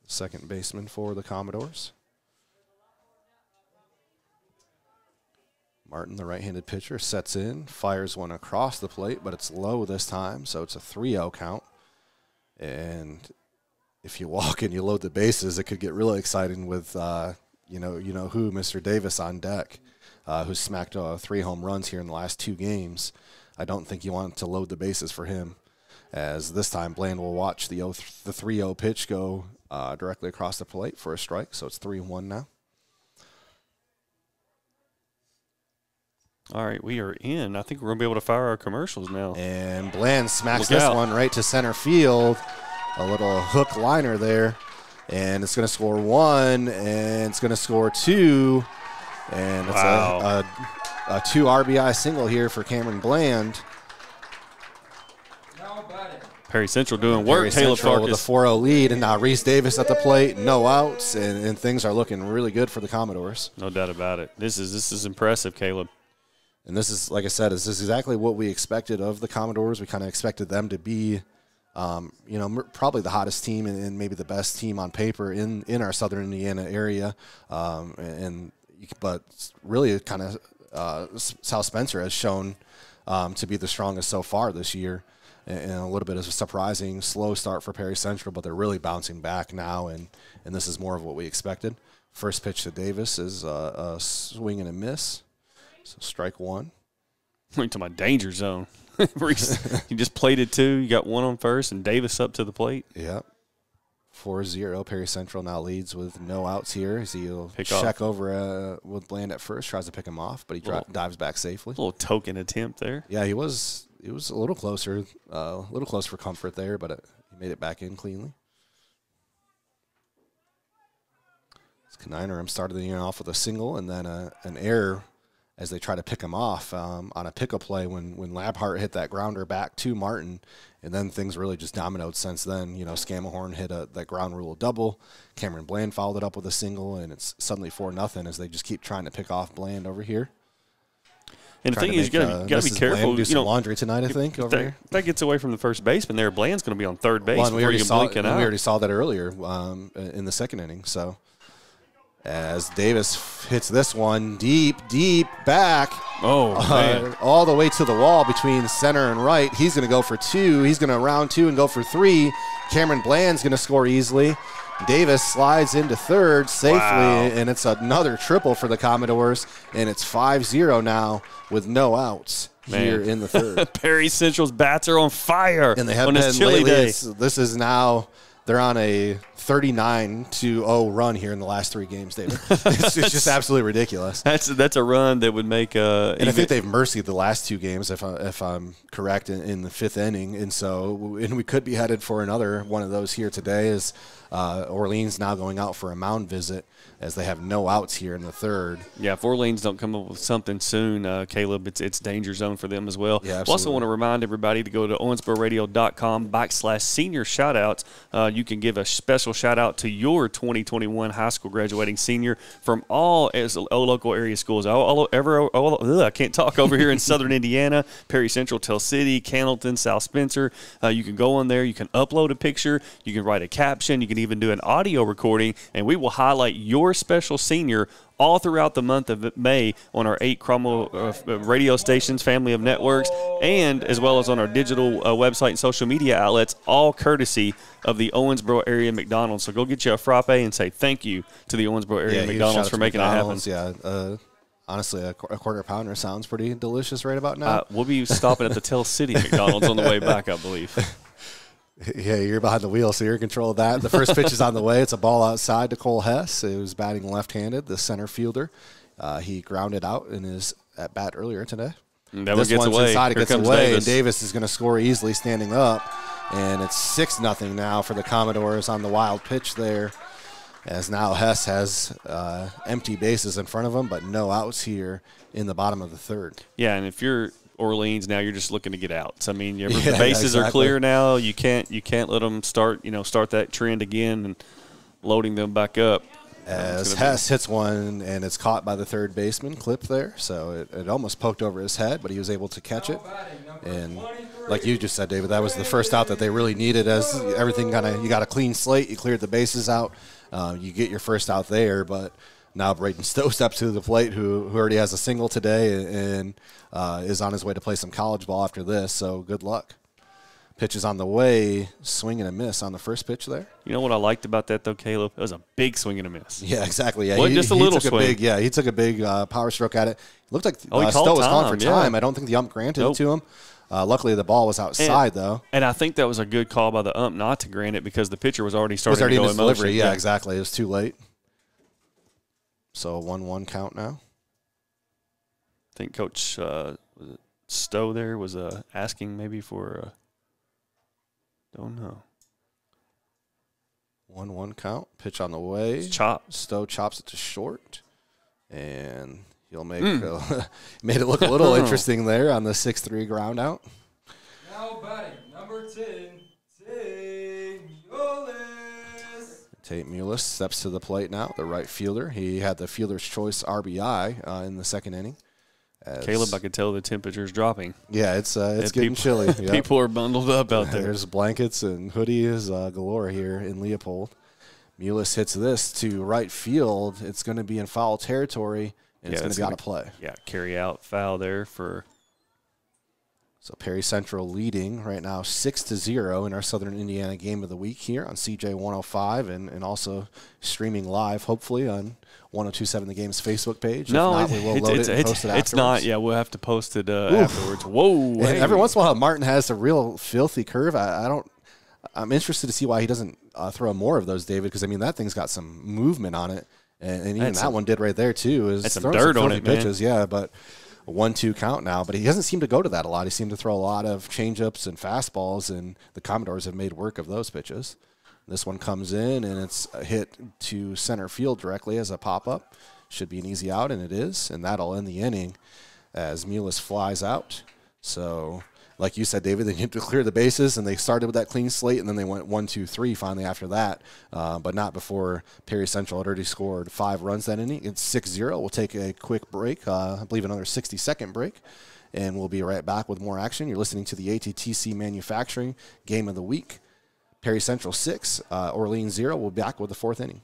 second baseman for the Commodores. Martin, the right-handed pitcher, sets in, fires one across the plate, but it's low this time, so it's a 3-0 count. And if you walk and you load the bases, it could get really exciting with, you know who, Mr. Davis on deck, who's smacked 3 home runs here in the last 2 games. I don't think you want to load the bases for him, as this time Bland will watch the 3-0 pitch go directly across the plate for a strike, so it's 3-1 now. All right, we are in. I think we're going to be able to fire our commercials now. And Bland smacks this one right to center field. A little hook liner there. And it's going to score 1, and it's going to score 2. And it's a 2 RBI single here for Cameron Bland. Perry Central doing work. Perry Caleb Central with a Farkas 4-0 lead, and now Reese Davis at the plate, no outs, and things are looking really good for the Commodores. No doubt about it. This is impressive, Caleb. And this is, like I said, this is exactly what we expected of the Commodores. We kind of expected them to be, probably the hottest team and maybe the best team on paper in our Southern Indiana area. But really, kind of South Spencer has shown to be the strongest so far this year. And a little bit of a surprising slow start for Perry Central, but they're really bouncing back now, and this is more of what we expected. First pitch to Davis is a swing and a miss. So strike 1. Went to my danger zone. You just plated 2. You got 1 on first, and Davis up to the plate. Yep. 4-0. Perry Central now leads with no outs here. As he'll Pick check off. over with Bland at first, tries to pick him off, but he dives back safely. A little token attempt there. Yeah, he was a little closer for comfort there, but he made it back in cleanly. Kninerim started the inning off with a single and then an error as they try to pick him off on a pickup play when Labhart hit that grounder back to Martin, and then things really just dominoed since then. Scammahorn hit that ground rule double. Cameron Bland followed it up with a single, and it's suddenly 4-0 as they just keep trying to pick off Bland over here. And the thing is, you got to be careful. Bland do some laundry tonight, I think, over here. If that gets away from the first baseman there, Bland's going to be on third base Well, we before you can blink it out. We already saw that earlier in the second inning, so. As Davis hits this one deep back. Oh, man. All the way to the wall between center and right. He's going to go for 2. He's going to round 2 and go for 3. Cameron Bland's going to score easily. Davis slides into third safely, and it's another triple for the Commodores, and it's 5-0 now with no outs here in the third. Perry Central's bats are on fire and they have on been this chilly lately. day. This is now – they're on a 39-0 run here in the last 3 games, David. It's just absolutely ridiculous. That's a run that would make and I think they've mercied the last 2 games, if I'm correct, in the 5th inning. And we could be headed for another one of those here today as Orleans now going out for a mound visit as they have no outs here in the third. Yeah, if Orleans don't come up with something soon, Caleb, it's danger zone for them as well. Yeah, we also want to remind everybody to go to owensbororadio.com/senior shoutouts. You can give a special shout out to your 2021 high school graduating senior from all local area schools. I can't talk over here in Southern Indiana, Perry Central, Tell City, Candleton, South Spencer. You can go on there. You can upload a picture. You can write a caption. You can even do an audio recording, and we will highlight your special senior all throughout the month of May on our 8 Cromwell radio stations, family of networks, and as well as on our digital website and social media outlets, all courtesy of the Owensboro area McDonald's. So go get you a frappe and say thank you to the Owensboro area McDonald's for making it happen. Yeah, honestly, a quarter pounder sounds pretty delicious right about now. We'll be stopping at the Tell City McDonald's on the way back, I believe. Yeah, you're behind the wheel, so you're in control of that. The first pitch is on the way. It's a ball outside to Cole Hess, who's batting left-handed, the center fielder. He grounded out in his at-bat earlier today. That this gets one's away. inside. It Here gets comes away, Davis. and Davis is going to score easily standing up. And it's 6-0 now for the Commodores on the wild pitch there, as now Hess has empty bases in front of him, but no outs here in the bottom of the third. Yeah, and if you're Orleans now, you're just looking to get outs. I mean, the Yeah, bases are exactly. clear now. You can't let them start that trend again and loading them back up. As Hess hits one, and it's caught by the third baseman, clipped there. So it almost poked over his head, but he was able to catch it. And like you just said, David, that was the first out that they really needed, as everything you got a clean slate. You cleared the bases out. You get your first out there, but now Braden Stowe steps to the plate, who already has a single today and is on his way to play some college ball after this. So good luck. Pitch is on the way, swing and a miss on the first pitch there. You know what I liked about that, though, Caleb? It was a big swing and a miss. Yeah, exactly. Yeah, Wasn't just a little swing. He took a big power stroke at it. It looked like he Stowe called was calling for time. yeah. I don't think the ump granted Nope. it to him. Luckily, the ball was outside, though. And I think that was a good call by the ump not to grant it because the pitcher was already starting to in go his in motion. delivery. Yeah, exactly. It was too late. So a 1-1 count now. I think Coach was it Stowe there was asking maybe for don't know. 1-1 count. Pitch on the way. It's chopped. Stowe chops it to short. And he'll make made it look a little interesting there on the 6-3 ground out. Now batting, number 10, Tate Mulis. Tate Mulis steps to the plate now, the right fielder. He had the fielder's choice RBI in the second inning. Caleb, I could tell the temperature's dropping. Yeah, it's getting chilly. Yep. People are bundled up out there. There's blankets and hoodies galore here in Leopold. Mulis hits this to right field. It's going to be in foul territory, and it's going to be out of play. Yeah, carry out foul there for. So Perry Central leading right now 6-0 in our Southern Indiana Game of the Week here on CJ 105 and also streaming live, hopefully, on 102.7 The Game's Facebook page. If No, not, we will load it and post it afterwards. it's not. Yeah, we'll have to post it afterwards. Whoa. And every once in a while, Martin has a real filthy curve. I'm interested to see why he doesn't throw more of those, David, because, I mean, that thing's got some movement on it. And even that one did right there, too. That's some dirt on it, pitches, man. Yeah, but 1-2 count now. But he doesn't seem to go to that a lot. He seemed to throw a lot of changeups and fastballs, and the Commodores have made work of those pitches. This one comes in, and it's a hit to center field directly as a pop-up. Should be an easy out, and it is. And that'll end the inning as Mulis flies out. So, like you said, David, they need to clear the bases, and they started with that clean slate, and then they went 1-2-3 finally after that, but not before Perry Central had already scored 5 runs that inning. It's 6-0. We'll take a quick break, I believe another 60-second break, and we'll be right back with more action. You're listening to the ATTC Manufacturing Game of the Week. Perry Central 6, Orleans 0. We'll be back with the 4th inning.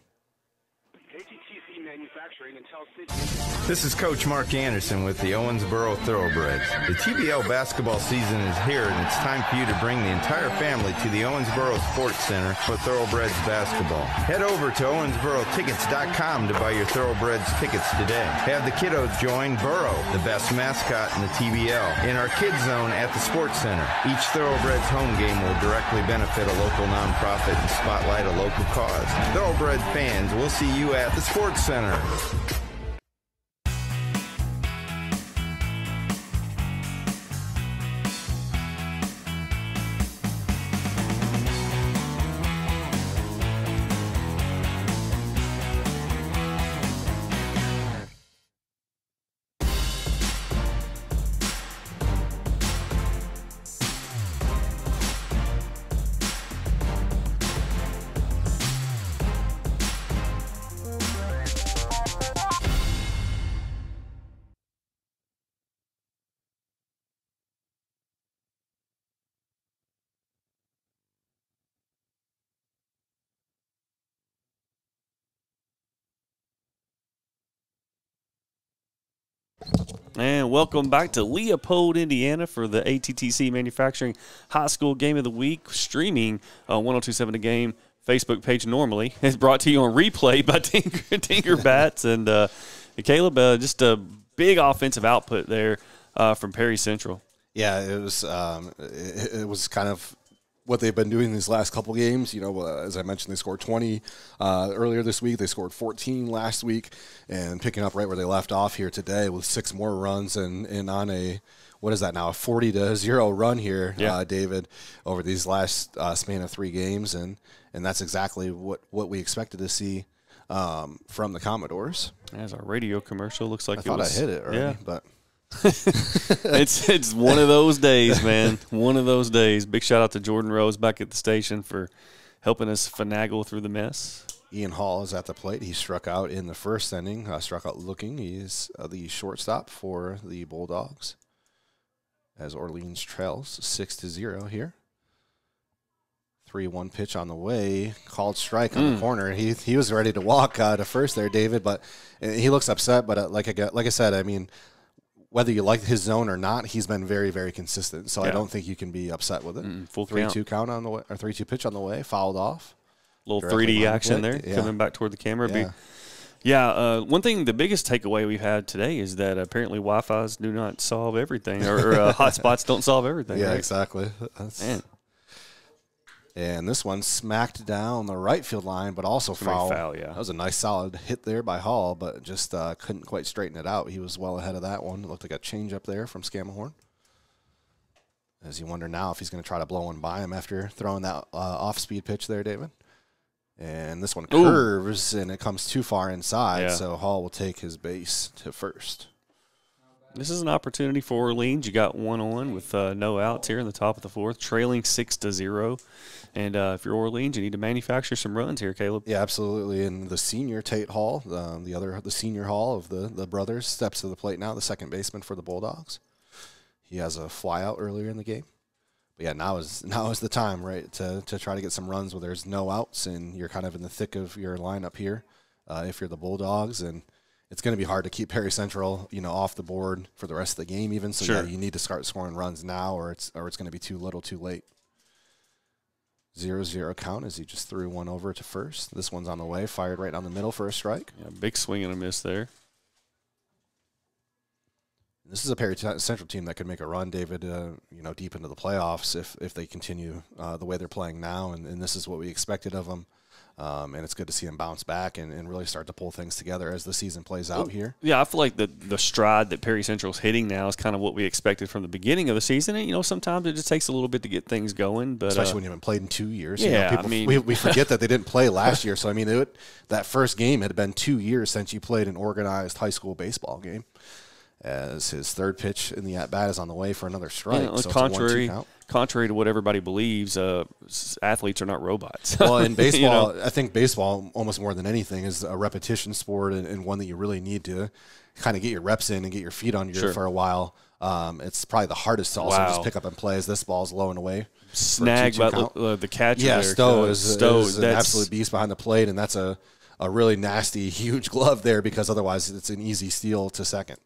This is Coach Mark Anderson with the Owensboro Thoroughbreds. The TBL basketball season is here, and it's time for you to bring the entire family to the Owensboro Sports Center for Thoroughbreds basketball. Head over to OwensboroTickets.com to buy your Thoroughbreds tickets today. Have the kiddos join Burrow, the best mascot in the TBL, in our kids zone at the Sports Center. Each Thoroughbreds home game will directly benefit a local nonprofit and spotlight a local cause. Thoroughbred fans, we'll see you at the Sports Center. And welcome back to Leopold, Indiana for the ATTC Manufacturing High School Game of the Week, streaming on 102.7 The Game Facebook page normally. It's brought to you on replay by Tinker Bats. And Caleb, just a big offensive output there from Perry Central. Yeah, it was kind of what they've been doing these last couple games. You know, as I mentioned, they scored 20 earlier this week. They scored 14 last week, and picking up right where they left off here today with 6 more runs and on a, what is that now, a 40-0 run here, David, over these last span of 3 games, and that's exactly what we expected to see from the Commodores. As our radio commercial looks like I thought I hit it already, but it's one of those days, man. One of those days. Big shout out to Jordan Rose back at the station for helping us finagle through the mess. Ian Hall is at the plate. He struck out in the first inning. Struck out looking. He's the shortstop for the Bulldogs as Orleans trails 6-0 here. 3-1 pitch on the way. Called strike on the corner. He was ready to walk to first there, David, but he looks upset. But like I said, I mean, whether you like his zone or not, he's been very, very consistent. So I don't think you can be upset with it. Full 3-2 count on the way, or 3-2 pitch on the way, fouled off. Little 3D action there, coming back toward the camera. One thing, the biggest takeaway we've had today is that apparently Wi-Fi's do not solve everything, or hotspots don't solve everything. Yeah, right? exactly. Man. And this one smacked down the right field line, but also foul. That was a nice solid hit there by Hall, but just couldn't quite straighten it out. He was well ahead of that one. It looked like a change up there from Scammahorn. As you wonder now if he's going to try to blow one by him after throwing that off-speed pitch there, David. And this one curves, and it comes too far inside, so Hall will take his base to first. This is an opportunity for Orleans. You got 1 on with no outs here in the top of the 4th, trailing 6-0. And if you're Orleans, you need to manufacture some runs here, Caleb. Yeah, absolutely. And the senior Tate Hall, the senior Hall of the brothers, steps to the plate now, the second baseman for the Bulldogs. He has a fly out earlier in the game. But yeah, now is the time, right, to try to get some runs where there's no outs and you're kind of in the thick of your lineup here if you're the Bulldogs. And it's going to be hard to keep Perry Central, off the board for the rest of the game even. So yeah, you need to start scoring runs now or it's going to be too little too late. 0-0 count as he just threw one over to first. This one's on the way, fired right down the middle for a strike. Yeah, big swing and a miss there. This is a Perry Central team that could make a run, David, deep into the playoffs if they continue the way they're playing now, and this is what we expected of them. And it's good to see them bounce back and really start to pull things together as the season plays out here. Yeah, I feel like the stride that Perry Central's hitting now is kind of what we expected from the beginning of the season. And, sometimes it just takes a little bit to get things going. But especially when you haven't played in 2 years. Yeah, we forget that they didn't play last year. So, that first game had been 2 years since you played an organized high school baseball game. As his third pitch in the at-bat is on the way for another strike. So contrary to what everybody believes, athletes are not robots. Well, in baseball, I think baseball, almost more than anything, is a repetition sport and one that you really need to kind of get your reps in and get your feet on for a while. It's probably the hardest to also just pick up and play as this ball's low and away. Snag by the catcher. Yeah, there, Stowe is an absolute beast behind the plate, and that's a really nasty, huge glove there because otherwise it's an easy steal to second.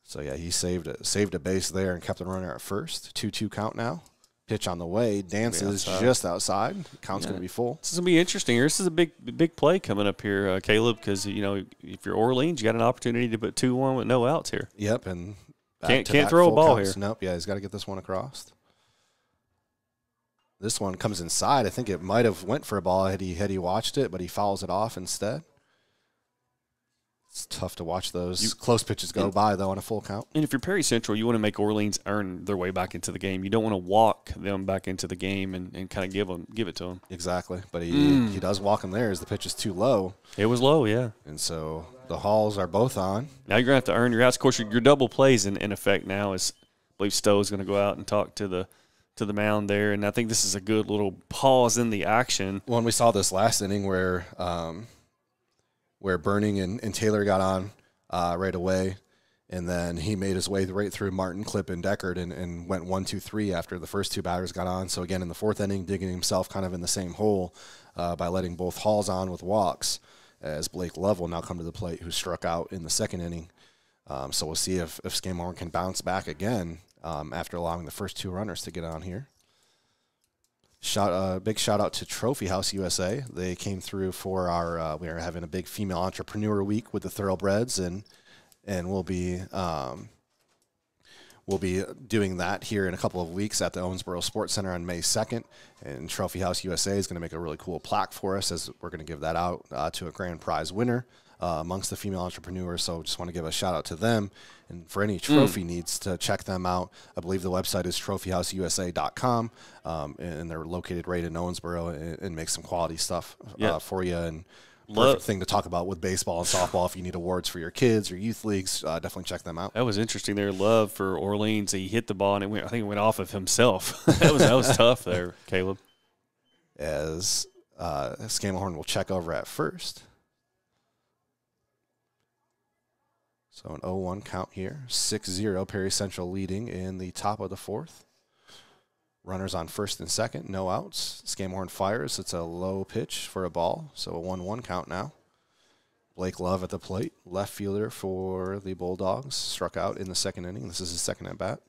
So, yeah, he saved a base there and kept the runner at first. 2-2 count now. Pitch on the way. Dances just outside. Count's going to be full. This is going to be interesting. This is a big play coming up here, Caleb, because, if you're Orleans, you got an opportunity to put 2-1 with no outs here. Yep, and can't throw a ball here. Nope, yeah, he's got to get this one across. This one comes inside. I think it might have went for a ball had he watched it, but he fouls it off instead. It's tough to watch those close pitches go by, though, on a full count. And if you're Perry Central, you want to make Orleans earn their way back into the game. You don't want to walk them back into the game and kind of give it to them. Exactly. But he does walk them there as the pitch is too low. It was low, yeah. And so the Halls are both on. Now you're going to have to earn your outs. Of course, your double plays in effect now is I believe Stowe's going to go out and talk to the mound there. And I think this is a good little pause in the action. Well, and we saw this last inning where Burning and Taylor got on right away, and then he made his way right through Martin, Clipp, and Deckard and went 1-2-3 after the first 2 batters got on. So, again, in the 4th inning, digging himself kind of in the same hole by letting both Halls on with walks as Blake Love will now come to the plate, who struck out in the 2nd inning. So we'll see if Scammahorn can bounce back again after allowing the first 2 runners to get on here. Big shout out to Trophy House USA. They came through for our. We are having a big female entrepreneur week with the Thoroughbreds, and we'll be we'll be doing that here in a couple of weeks at the Owensboro Sports Center on May 2nd. And Trophy House USA is going to make a really cool plaque for us, as we're going to give that out to a grand prize winner amongst the female entrepreneurs. So just want to give a shout out to them. And for any trophy needs, to check them out. I believe the website is trophyhouseusa.com, and they're located right in Owensboro, and make some quality stuff for you. And perfect thing to talk about with baseball and softball. If you need awards for your kids or youth leagues, definitely check them out. That was interesting. Their love for Orleans. He hit the ball, and I think it went off of himself. that was tough there, Caleb. As Scamelhorn will check over at first. So an 0-1 count here. 6-0, Perry Central leading in the top of the fourth. Runners on first and second, no outs. Scamelhorn fires. It's a low pitch for a ball, so a 1-1 count now. Blake Love at the plate, left fielder for the Bulldogs, struck out in the second inning. This is his second at bat.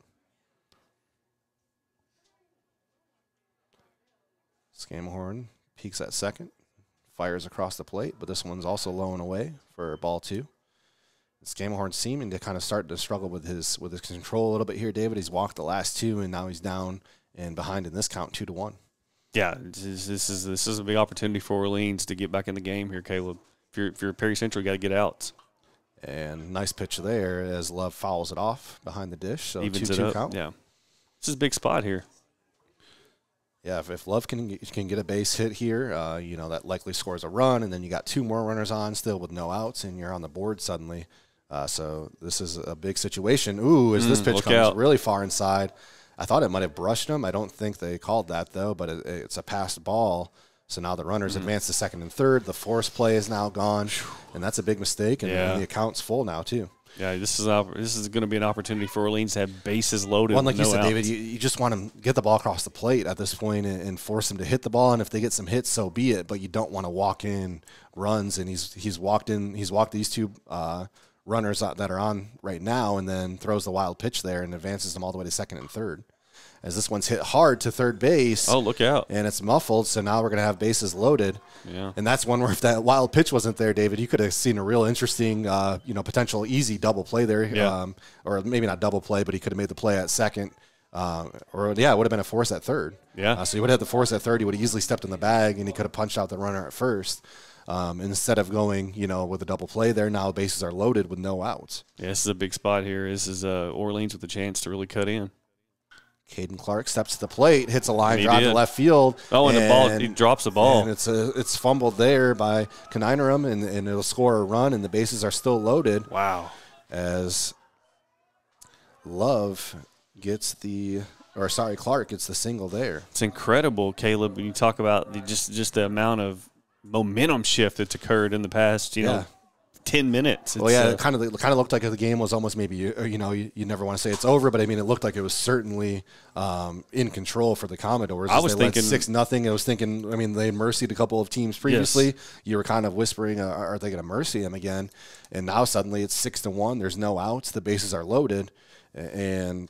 Scamelhorn peeks at second, fires across the plate, but this one's also low and away for ball 2. Scamelhorn seeming to kind of start to struggle with his control a little bit here, David. He's walked the last 2, and now he's down and behind in this count 2-1. Yeah, this is a big opportunity for Orleans to get back in the game here, Caleb. If you're Perry Central, you got to get outs. And nice pitch there as Love fouls it off behind the dish. So evens 2-2 count. Yeah, this is a big spot here. Yeah, if Love can get a base hit here, that likely scores a run, and then you got 2 more runners on still with no outs, and you're on the board suddenly. So this is a big situation. Ooh, as this pitch comes really far inside. I thought it might have brushed him. I don't think they called that, though, but it's a passed ball. So now the runners advance to second and third. The force play is now gone, and that's a big mistake, and the account's full now, too. Yeah, this is going to be an opportunity for Orleans to have bases loaded. Well, like you said, David, you just want to get the ball across the plate at this point and force them to hit the ball. And if they get some hits, so be it. But you don't want to walk in runs. And he's walked these 2 runners that are on right now, and then throws the wild pitch there and advances them all the way to second and third. As this one's hit hard to third base. Oh, look out. And it's muffled, so now we're going to have bases loaded. Yeah. And that's one where if that wild pitch wasn't there, David, you could have seen a real interesting, potential easy double play there. Yeah. Or maybe not double play, but he could have made the play at second. It would have been a force at third. Yeah. So he would have had the force at third. He would have easily stepped in the bag, and he could have punched out the runner at first. Instead of going, with a double play there, now bases are loaded with no outs. Yeah, this is a big spot here. This is Orleans with a chance to really cut in. Caden Clark steps to the plate, hits a line drive to left field. Oh, and the ball, he drops the ball. And it's fumbled there by Kaninerum, and it'll score a run, and the bases are still loaded. Wow. As Clark gets the single there. It's incredible, Caleb, when you talk about just the amount of momentum shift that's occurred in the past, 10 minutes. It kind of looked like the game was almost maybe, you never want to say it's over, but I mean, it looked like it was certainly in control for the Commodores. I was thinking 6-0. I was thinking, I mean, they mercied a couple of teams previously. Yes. You were kind of whispering, are they going to mercy them again? And now suddenly it's 6-1. There's no outs. The bases are loaded. And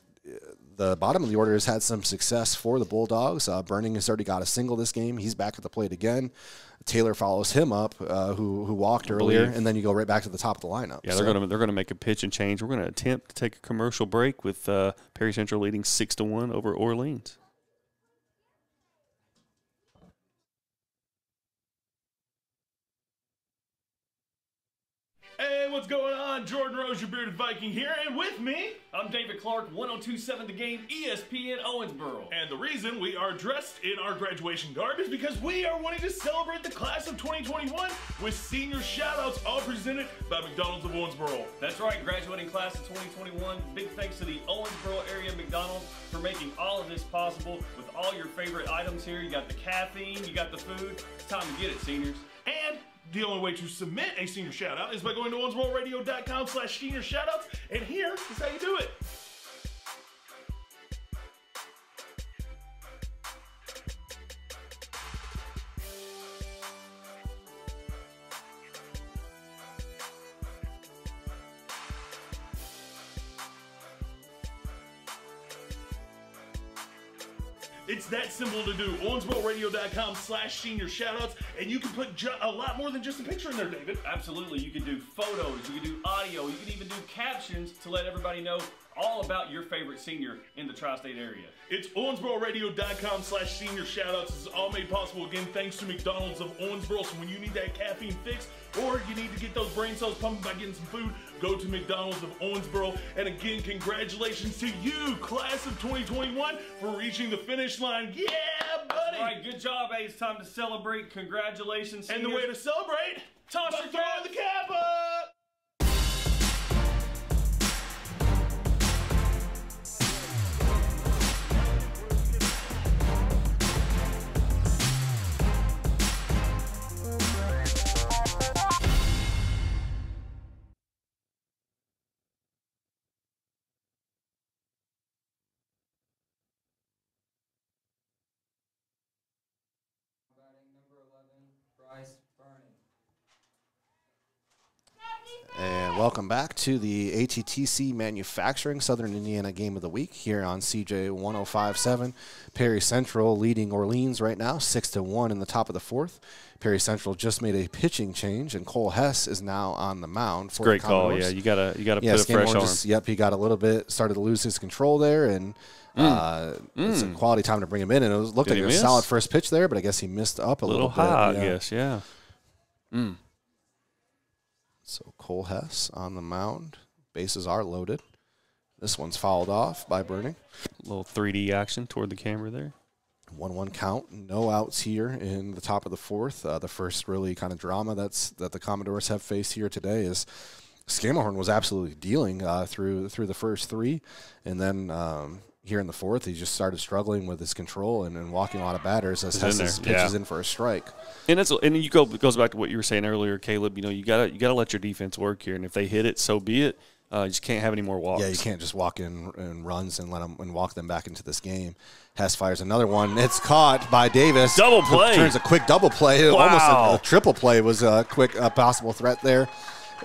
the bottom of the order has had some success for the Bulldogs. Burning has already got a single this game. He's back at the plate again. Taylor follows him up, who walked earlier, and then you go right back to the top of the lineup. Yeah, they're gonna make a pitch and change. We're gonna attempt to take a commercial break with Perry Central leading 6-1 over Orleans. Hey, what's going on? Jordan Rose, your bearded Viking here, and with me, I'm David Clark, 102.7 The Game, ESPN Owensboro. And the reason we are dressed in our graduation garb is because we are wanting to celebrate the class of 2021 with senior shout-outs, all presented by McDonald's of Owensboro. That's right, graduating class of 2021. Big thanks to the Owensboro area McDonald's for making all of this possible with all your favorite items here. You got the caffeine, you got the food. It's time to get it, seniors. And the only way to submit a senior shout-out is by going to owensbororadio.com/senior shout-outs, and here is how you do it. It's that simple to do. owensbororadio.com/senior shoutouts, and you can put a lot more than just a picture in there, David. Absolutely. You can do photos, you can do audio, you can even do captions to let everybody know all about your favorite senior in the tri-state area. It's OwensboroRadio.com/senior shoutouts. This is all made possible again thanks to McDonald's of Owensboro. So when you need that caffeine fix or you need to get those brain cells pumping by getting some food, go to McDonald's of Owensboro. And again, congratulations to you, class of 2021, for reaching the finish line. Yeah, buddy! All right, good job, A. It's time to celebrate. Congratulations, And seniors. the way to celebrate, Toss by your throwing cap. the cap up! Batting number 11, Bryce Burning. And welcome back to the ATTC Manufacturing Southern Indiana Game of the Week here on CJ 105.7. Perry Central leading Orleans right now, 6-1 in the top of the fourth. Perry Central just made a pitching change, and Cole Hess is now on the mound. For Great the call. Commodores. Yeah, you gotta put a Scan fresh Moore arm. Yep, he got a little bit, started to lose his control there, and it's a quality time to bring him in. And it looked Did like he a miss? solid first pitch there, but I guess he missed up a little bit. high, yeah. I guess. Yeah. So Cole Hess on the mound. Bases are loaded. This one's fouled off by Burning. A little 3D action toward the camera there. 1-1 count. No outs here in the top of the fourth. The first really kind of drama that the Commodores have faced here today is Scammahorn was absolutely dealing through the first three, and then here in the fourth, he just started struggling with his control and walking a lot of batters as Hess pitches in for a strike. And it goes back to what you were saying earlier, Caleb. You know, you gotta let your defense work here, and if they hit it, so be it. You just can't have any more walks. Yeah, you can't just walk in and runs and let them and walk them back into this game. Hess fires another one. It's caught by Davis. Double play. Turns a quick double play. Wow. Almost a triple play was a quick possible threat there.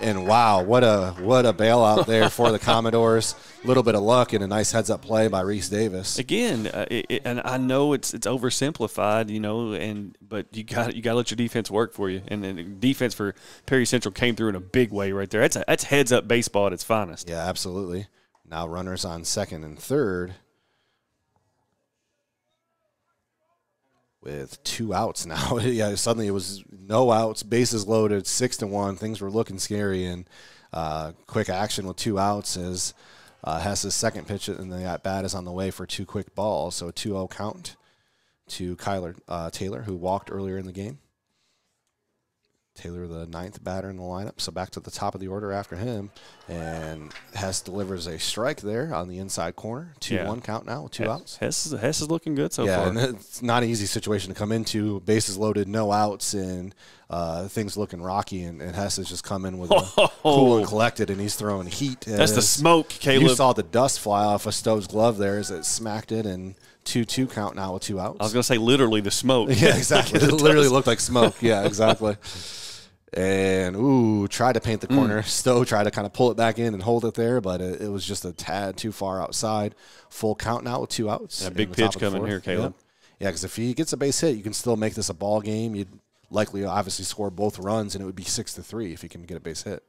And wow, what a bailout there for the Commodores. A little bit of luck and a nice heads-up play by Reese Davis. Again, and I know it's oversimplified, you know, but you got to let your defense work for you. And the defense for Perry Central came through in a big way right there. That's heads-up baseball at its finest. Yeah, absolutely. Now runners on second and third with 2 outs now. Yeah, suddenly it was no outs, bases loaded, 6-1. Things were looking scary, and quick action with 2 outs as Hess's second pitch and the at-bat is on the way for 2 quick balls. So a 2-0 count to Kyler Taylor, who walked earlier in the game. Taylor, the 9th batter in the lineup, so back to the top of the order after him. And Hess delivers a strike there on the inside corner. 2-1 count now with 2 outs. Hess is looking good so far. Yeah, and it's not an easy situation to come into. Bases loaded, no outs, and things looking rocky. And Hess has just come in with cool and collected, and he's throwing heat. That's the smoke, Caleb. You saw the dust fly off of Stowe's glove there as it smacked it, and 2-2 count now with 2 outs. I was going to say literally the smoke. Yeah, exactly. It literally looked like smoke. Yeah, exactly. And, tried to paint the corner. Stowe tried to kind of pull it back in and hold it there, but it was just a tad too far outside. Full count now with 2 outs. A big pitch coming here, Caleb. Yeah, because if he gets a base hit, you can still make this a ball game. You'd likely obviously score both runs, and it would be 6-3 if he can get a base hit.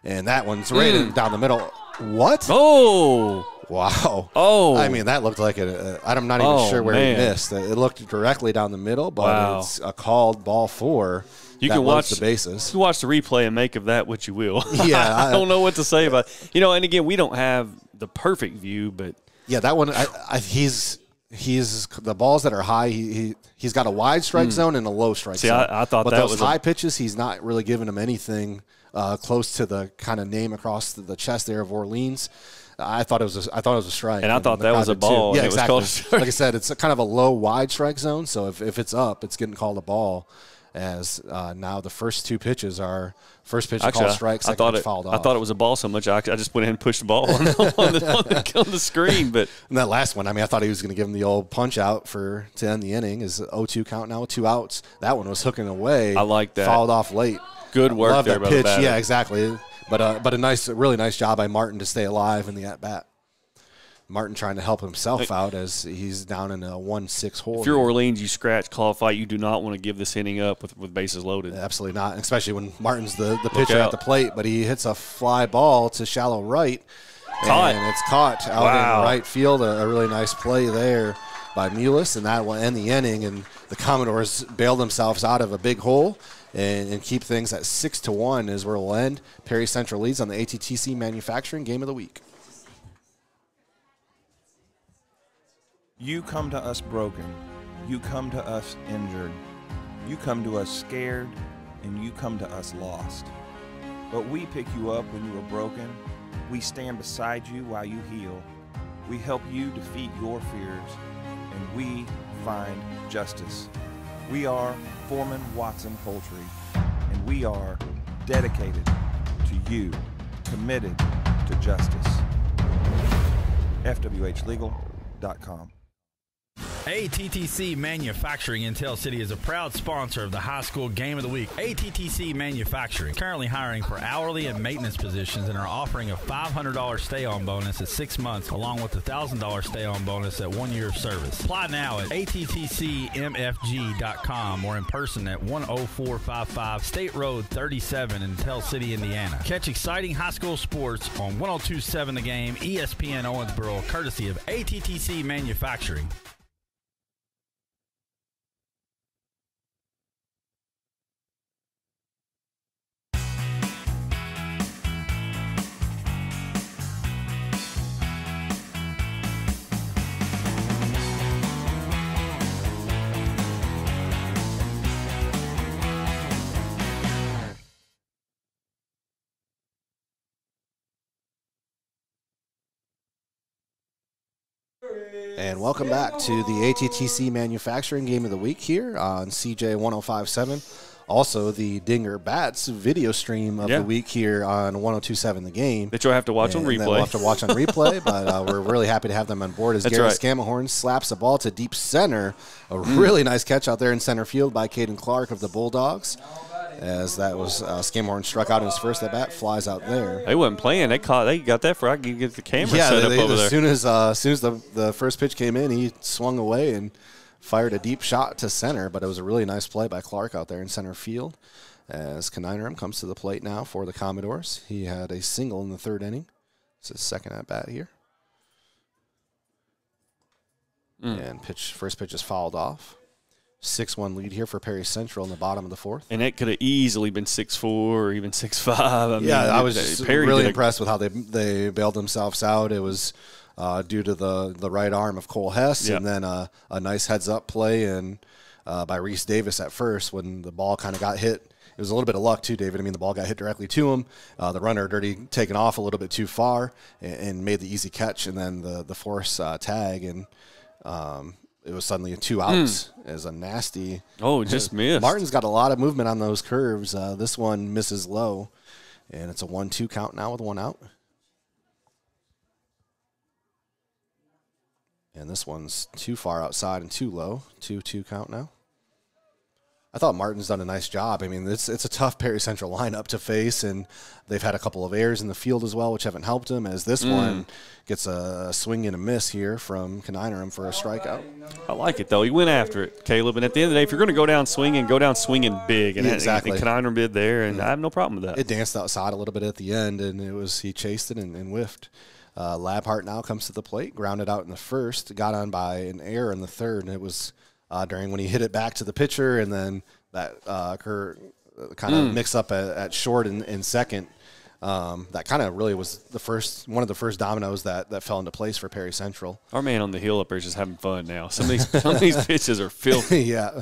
And that one's right down the middle. What? Oh. Wow. Oh. I mean, that looked like I'm not even sure where he missed. It looked directly down the middle, but it's a called ball 4. You can watch the bases. You can watch the replay and make of that what you will. Yeah. I don't know what to say about it. And again, we don't have the perfect view, but yeah, that one he's the balls that are high, he's got a wide strike zone and a low strike zone. I thought but that those was high pitches, he's not really giving them anything close to the kind of name across the chest there of Orleans. I thought it was a strike, and I thought that was a ball. Yeah, and exactly. It was called like I said, it's a kind of a low wide strike zone. So if it's up, it's getting called a ball. As now the first 2 pitches are first pitch called strike, second pitch fouled off. I thought it was a ball so much I just went ahead and pushed the ball on the screen. But and that last one, I mean, I thought he was going to give him the old punch out to end the inning. Is 0-2 count now with 2 outs. That one was hooking away. I like that. Fouled off late. Good work Love there that by pitch. the batter. Yeah, exactly. But a really nice job by Martin to stay alive in the at bat. Martin trying to help himself out as he's down in a 1-6 hole. If you're Orleans, you scratch, call fight. You do not want to give this inning up with bases loaded. Absolutely not, especially when Martin's the pitcher at the plate, but he hits a fly ball to shallow right. Caught. And it's caught out in right field. A really nice play there by Mullis, and that will end the inning. And the Commodores bailed themselves out of a big hole and keep things at 6-1 is where we'll end. Perry Central leads on the ATTC Manufacturing Game of the Week. You come to us broken. You come to us injured. You come to us scared, and you come to us lost. But we pick you up when you are broken. We stand beside you while you heal. We help you defeat your fears, and we find justice. We are Foreman Watson Poultry, and we are dedicated to you, committed to justice. FWHlegal.com. ATTC Manufacturing in Tell City is a proud sponsor of the High School Game of the Week. ATTC Manufacturing, currently hiring for hourly and maintenance positions and are offering a $500 stay-on bonus at 6 months, along with a $1,000 stay-on bonus at 1 year of service. Apply now at attcmfg.com or in person at 10455 State Road 37 in Tell City, Indiana. Catch exciting high school sports on 102.7 The Game, ESPN Owensboro, courtesy of ATTC Manufacturing. And welcome back to the ATTC Manufacturing Game of the Week here on CJ 105.7. Also, the Dinger Bats video stream of the week here on 102.7 The Game. That you'll have to watch on replay. We'll have to watch on replay, but we're really happy to have them on board as Garrett Scamahorn slaps a ball to deep center. A really nice catch out there in center field by Caden Clark of the Bulldogs. As that was Scamahorn struck out in his first at bat, flies out there. They wasn't playing. They got that for I could get the camera set up over there. As soon as the first pitch came in, he swung away and fired a deep shot to center. But it was a really nice play by Clark out there in center field. As Kaninerum comes to the plate now for the Commodores, he had a single in the third inning. It's his second at bat here. And first pitch is fouled off. 6-1 lead here for Perry Central in the bottom of the fourth. And it could have easily been 6-4 or even 6-5. I was just really impressed with how they bailed themselves out. It was due to the right arm of Cole Hess, and then a nice heads-up play and by Reese Davis at first when the ball kind of got hit. It was a little bit of luck too, David. I mean, the ball got hit directly to him. The runner had already taken off a little bit too far and made the easy catch, and then the force tag, and it was suddenly a 2 outs as a nasty. Oh, just missed. Martin's got a lot of movement on those curves. This one misses low, and it's a 1-2 count now with 1 out. And this one's too far outside and too low. 2-2 count now. I thought Martin's done a nice job. I mean, it's a tough Perry Central lineup to face, and they've had a couple of errors in the field as well, which haven't helped him, as this one gets a swing and a miss here from Kaninerum for a strikeout. I like it, though. He went after it, Caleb. And at the end of the day, if you're going to go down swinging big. And exactly. And Kaninerum did there, and I have no problem with that. It danced outside a little bit at the end, and he chased it and whiffed. Labhart now comes to the plate, grounded out in the first, got on by an error in the third, and it was during when he hit it back to the pitcher, and then that kind of mix up at short and second. That kind of really was one of the first dominoes that fell into place for Perry Central. Our man on the hill up there is just having fun now. Some of these pitches are filthy. Yeah.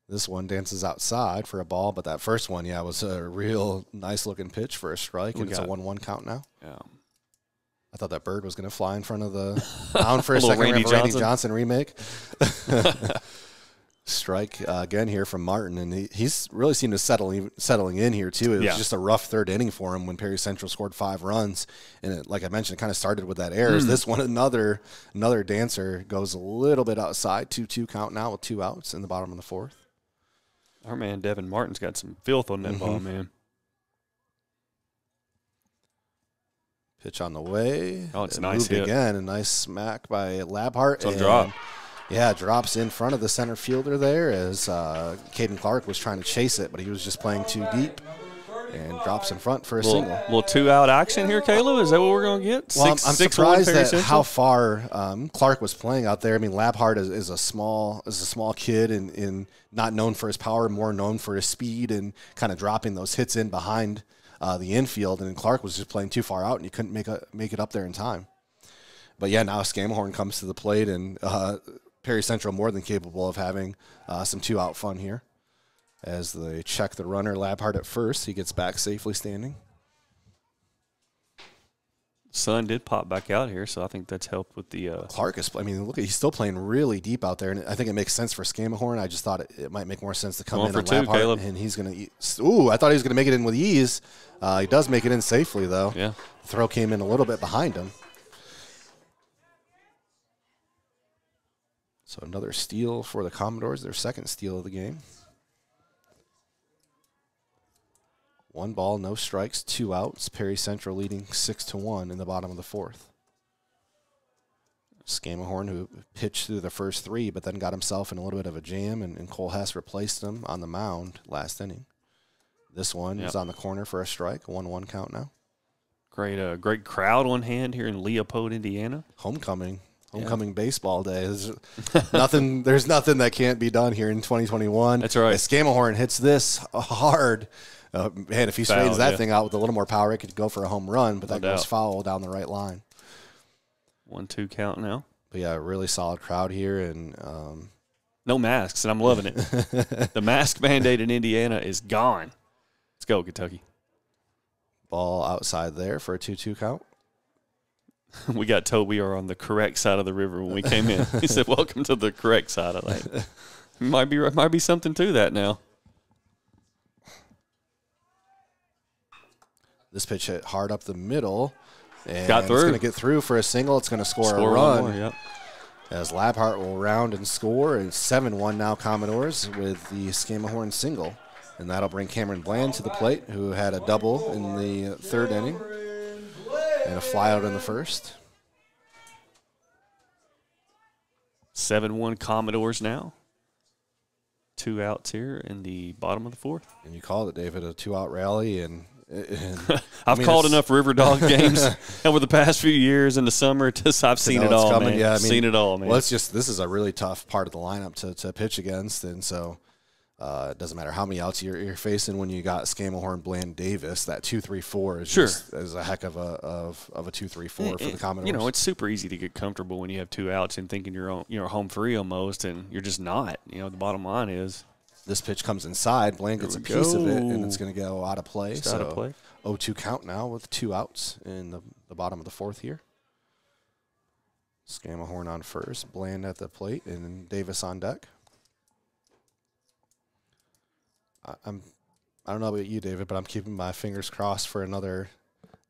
This one dances outside for a ball, but that first one, was a real nice-looking pitch for a strike, and it's a 1-1 count now. Yeah. I thought that bird was going to fly in front of the mound for a second. Randy Johnson remake. Strike again here from Martin, and he's really seemed to settling in here too. It was just a rough third inning for him when Perry Central scored 5 runs, and like I mentioned, it kind of started with that errors. This one, another dancer goes a little bit outside. 2-2 count now with 2 outs in the bottom of the fourth. Our man Devin Martin's got some filth on that ball, man. Pitch on the way. Oh, it's a nice hit. Again, a nice smack by Labhart. So drop. Yeah, drops in front of the center fielder there as Caden Clark was trying to chase it, but he was just playing too deep. and drops in front for a little, single. Little two-out action here, Caleb. Is that what we're going to get? Well, I'm surprised Perry at Central? how far Clark was playing out there. I mean, Labhart is a small kid and not known for his power, more known for his speed and kind of dropping those hits in behind the infield. And Clark was just playing too far out, and he couldn't make it up there in time. But yeah, now Scammahorn comes to the plate, and Perry Central more than capable of having some two-out fun here. As they check the runner, Labhart at first. He gets back safely standing. Sun did pop back out here, so I think that's helped with the Clark is, I mean, look, he's still playing really deep out there, and I think it makes sense for Scammahorn. I just thought it might make more sense to come in for on two, Labhart, Caleb. and he's going to, ooh, I thought he was going to make it in with ease. He does make it in safely, though. Yeah. The throw came in a little bit behind him. So another steal for the Commodores, their second steal of the game. 1 ball, no strikes, 2 outs. Perry Central leading 6-1 in the bottom of the 4th. Scammahorn, who pitched through the first 3, but then got himself in a little bit of a jam, and Cole Hess replaced him on the mound last inning. This one is on the corner for a strike, 1-1 count now. Great crowd on hand here in Leopold, Indiana. Homecoming baseball day. There's nothing that can't be done here in 2021. That's right. As Scammahorn hits this hard, man, if he straightens that thing out with a little more power, it could go for a home run, but that goes foul down the right line. 1-2 count now. But yeah, really solid crowd here, and no masks, and I'm loving it. The mask mandate in Indiana is gone. Let's go, Kentucky. Ball outside there for a 2-2 count. We got told we are on the correct side of the river when we came in. He said, "Welcome to the correct side." I think might be something to that now. This pitch hit hard up the middle, and got through. It's going to get through for a single. It's going to score a run. More, yep. As Labhart will round and score. It's 7-1 now Commodores with the Scammahorn single. And that'll bring Cameron Bland to the plate, who had a double in the 3rd inning and a flyout in the 1st. 7-1 Commodores now. 2 outs here in the bottom of the 4th. And you called it, David, a 2-out rally. And I've called enough River Dog games over the past few years in the summer. I've seen it all, man. Yeah, seen it all, man. Well, this is a really tough part of the lineup to pitch against, and so it doesn't matter how many outs you're facing when you got Scammahorn, Bland, Davis. That 2-3-4 is a heck of a 2-3-4 for the Commodores. You know, it's super easy to get comfortable when you have 2 outs and thinking you're home free almost, and you're just not. You know, the bottom line is. This pitch comes inside. Bland gets a piece of it, and it's going to go out of play. Just out of play. 0-2 count now with 2 outs in the bottom of the 4th here. Scammahorn on first, Bland at the plate, and Davis on deck. I don't know about you, David, but I'm keeping my fingers crossed for another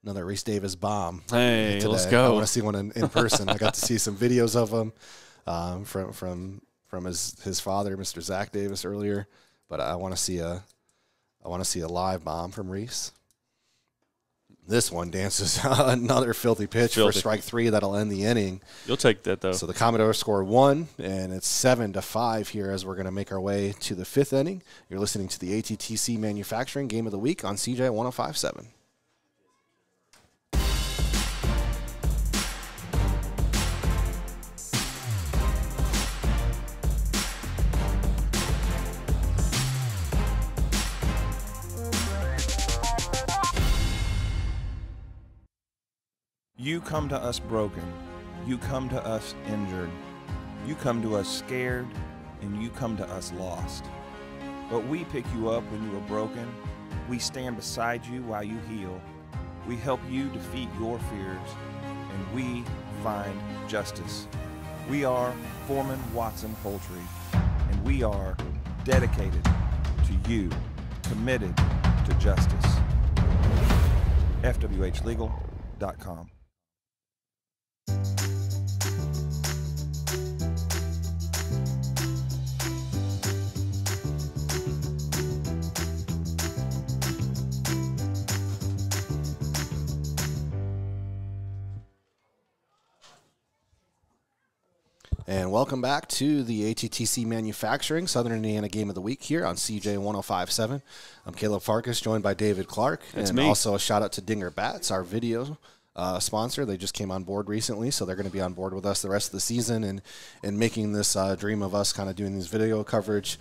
Reese Davis bomb. Hey, today. Let's go. I want to see one in person. I got to see some videos of him from his father, Mr. Zach Davis, earlier, but I want to see a live bomb from Reese. This one dances another filthy pitch for strike 3 that'll end the inning. You'll take that, though. So the Commodores score 1, and it's 7-5 here as we're going to make our way to the 5th inning. You're listening to the ATTC Manufacturing Game of the Week on CJ 105.7. You come to us broken. You come to us injured. You come to us scared, and you come to us lost. But we pick you up when you are broken. We stand beside you while you heal. We help you defeat your fears, and we find justice. We are Foreman Watson Poultry, and we are dedicated to you, committed to justice. FWHlegal.com. And welcome back to the ATTC Manufacturing Southern Indiana Game of the Week here on CJ 105.7. I'm Caleb Farkas, joined by David Clark. That's and me. Also a shout out to Dinger Bats, our video sponsor. They just came on board recently, so they're going to be on board with us the rest of the season and making this dream of us kind of doing these video coverage,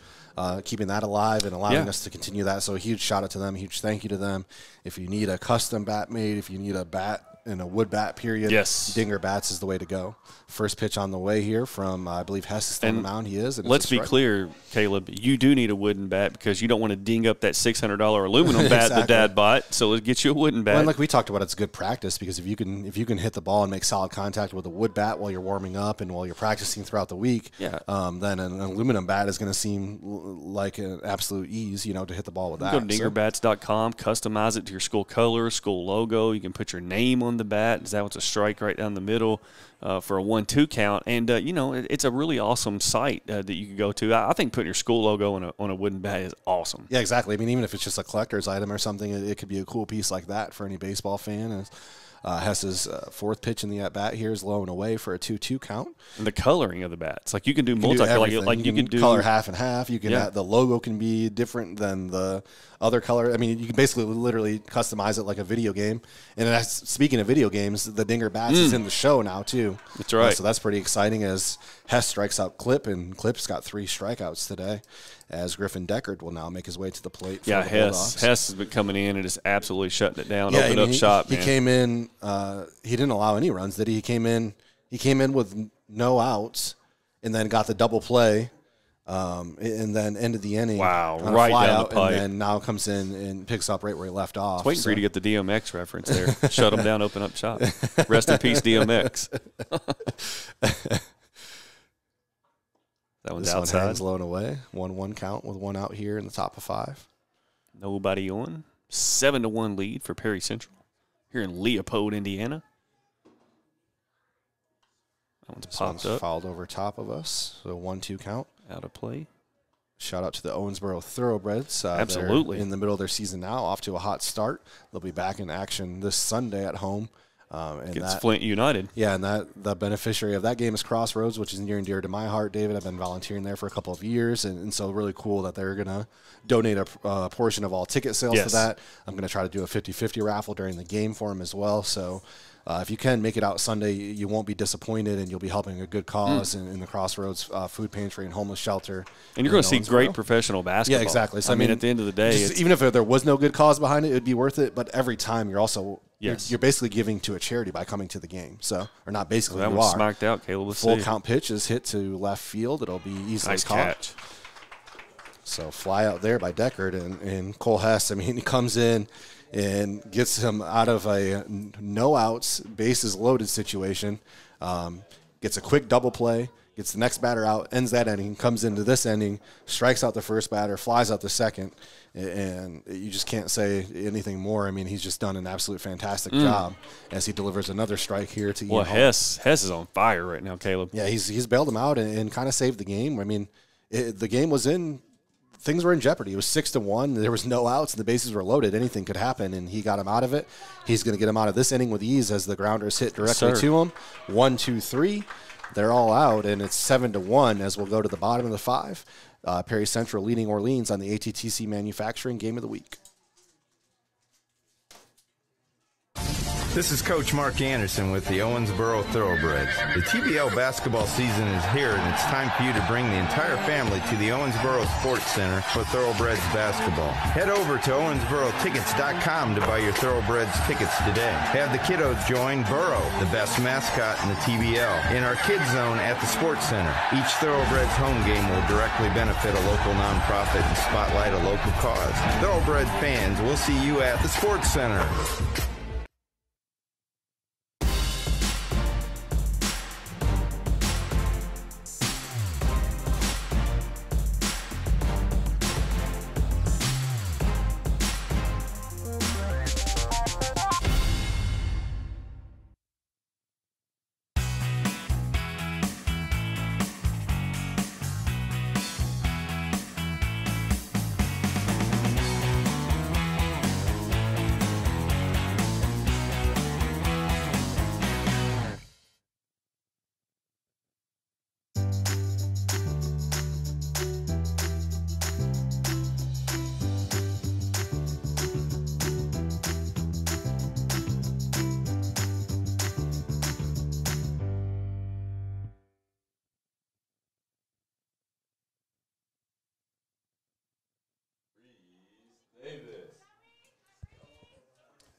keeping that alive and allowing us to continue that. So a huge shout out to them, huge thank you to them. If you need a custom bat made, if you need a bat in a wood bat period, Dinger Bats is the way to go. First pitch on the way here from, I believe, Hess is on the mound. He is. And let's be clear, Caleb, you do need a wooden bat because you don't want to ding up that $600 aluminum bat that Dad bought. So let's get you a wooden bat. Well, and like we talked about, it's good practice because if you can hit the ball and make solid contact with a wood bat while you're warming up and while you're practicing throughout the week, then an aluminum bat is going to seem like an absolute ease, to hit the ball with that. Go to dingerbats.com, customize it to your school color, school logo. You can put your name on the bat. Is that what's a strike right down the middle for a 1-2 count? And, it's a really awesome site that you can go to. I think putting your school logo on a wooden bat is awesome. Yeah, exactly. I mean, even if it's just a collector's item or something, it could be a cool piece like that for any baseball fan. And Hess's fourth pitch in the at-bat here is low and away for a 2-2 count. And the coloring of the bats. Like, you can do multi-color. You can do color half and half. You can the logo can be different than the other color. I mean, you can basically literally customize it like a video game. And speaking of video games, the Dinger Bats is in the show now, too. That's right. So that's pretty exciting as Hess strikes out Clip, and Clip's got 3 strikeouts today, as Griffin Deckard will now make his way to the plate for the Bulldogs. Hess has been coming in and just absolutely shutting it down, opening up shop, man. He came in, he didn't allow any runs, did he? He came in with no outs and then got the double play, and then ended the inning. Wow, on right a fly down out, the pipe. And then now comes in and picks up right where he left off. Waiting for you to get the DMX reference there. Shut him down, open up shop. Rest in peace, DMX. That one's this outside. One hangs low and away. 1-1 count with 1 out here in the top of 5. Nobody on. 7-1 lead for Perry Central here in Leopold, Indiana. That one's popped up. Fouled over top of us. So 1-2 count. Out of play. Shout out to the Owensboro Thoroughbreds. Absolutely. They're in the middle of their season now, off to a hot start. They'll be back in action this Sunday at home. Against Flint United. Yeah, and the beneficiary of that game is Crossroads, which is near and dear to my heart, David. I've been volunteering there for a couple of years, and so really cool that they're going to donate a portion of all ticket sales to that. I'm going to try to do a 50-50 raffle during the game for them as well. So if you can make it out Sunday, you won't be disappointed, and you'll be helping a good cause in the Crossroads Food Pantry and Homeless Shelter. And you're going to see great professional basketball. Yeah, exactly. So I mean, at the end of the day, even if there was no good cause behind it, it would be worth it. But every time you're also you're basically giving to a charity by coming to the game. So, or not basically, that you one's are. smacked out, Caleb. Full count pitch is hit to left field. It'll be easily nice caught. Catch. So fly out there by Deckard and Cole Hess. I mean, he comes in and gets him out of a no outs, bases loaded situation. Gets a quick double play, gets the next batter out, ends that inning, comes into this inning, strikes out the first batter, flies out the second, and you just can't say anything more. I mean, he's just done an absolute fantastic job as he delivers another strike here to Ian Hall. Hess is on fire right now, Caleb. Yeah, he's bailed him out and kind of saved the game. I mean, the game was things were in jeopardy. It was 6-1. There was no outs, and the bases were loaded. Anything could happen, and he got him out of it. He's going to get him out of this inning with ease as the grounders hit directly to him. 1, 2, 3. They're all out, and it's 7-1 as we'll go to the bottom of the 5. Perry Central leading Orleans on the ATTC Manufacturing Game of the Week. This is Coach Mark Anderson with the Owensboro Thoroughbreds. The TBL basketball season is here, and it's time for you to bring the entire family to the Owensboro Sports Center for Thoroughbreds basketball. Head over to OwensboroTickets.com to buy your Thoroughbreds tickets today. Have the kiddos join Burrow, the best mascot in the TBL, in our kids zone at the Sports Center. Each Thoroughbreds home game will directly benefit a local nonprofit and spotlight a local cause. Thoroughbred fans, we'll see you at the Sports Center.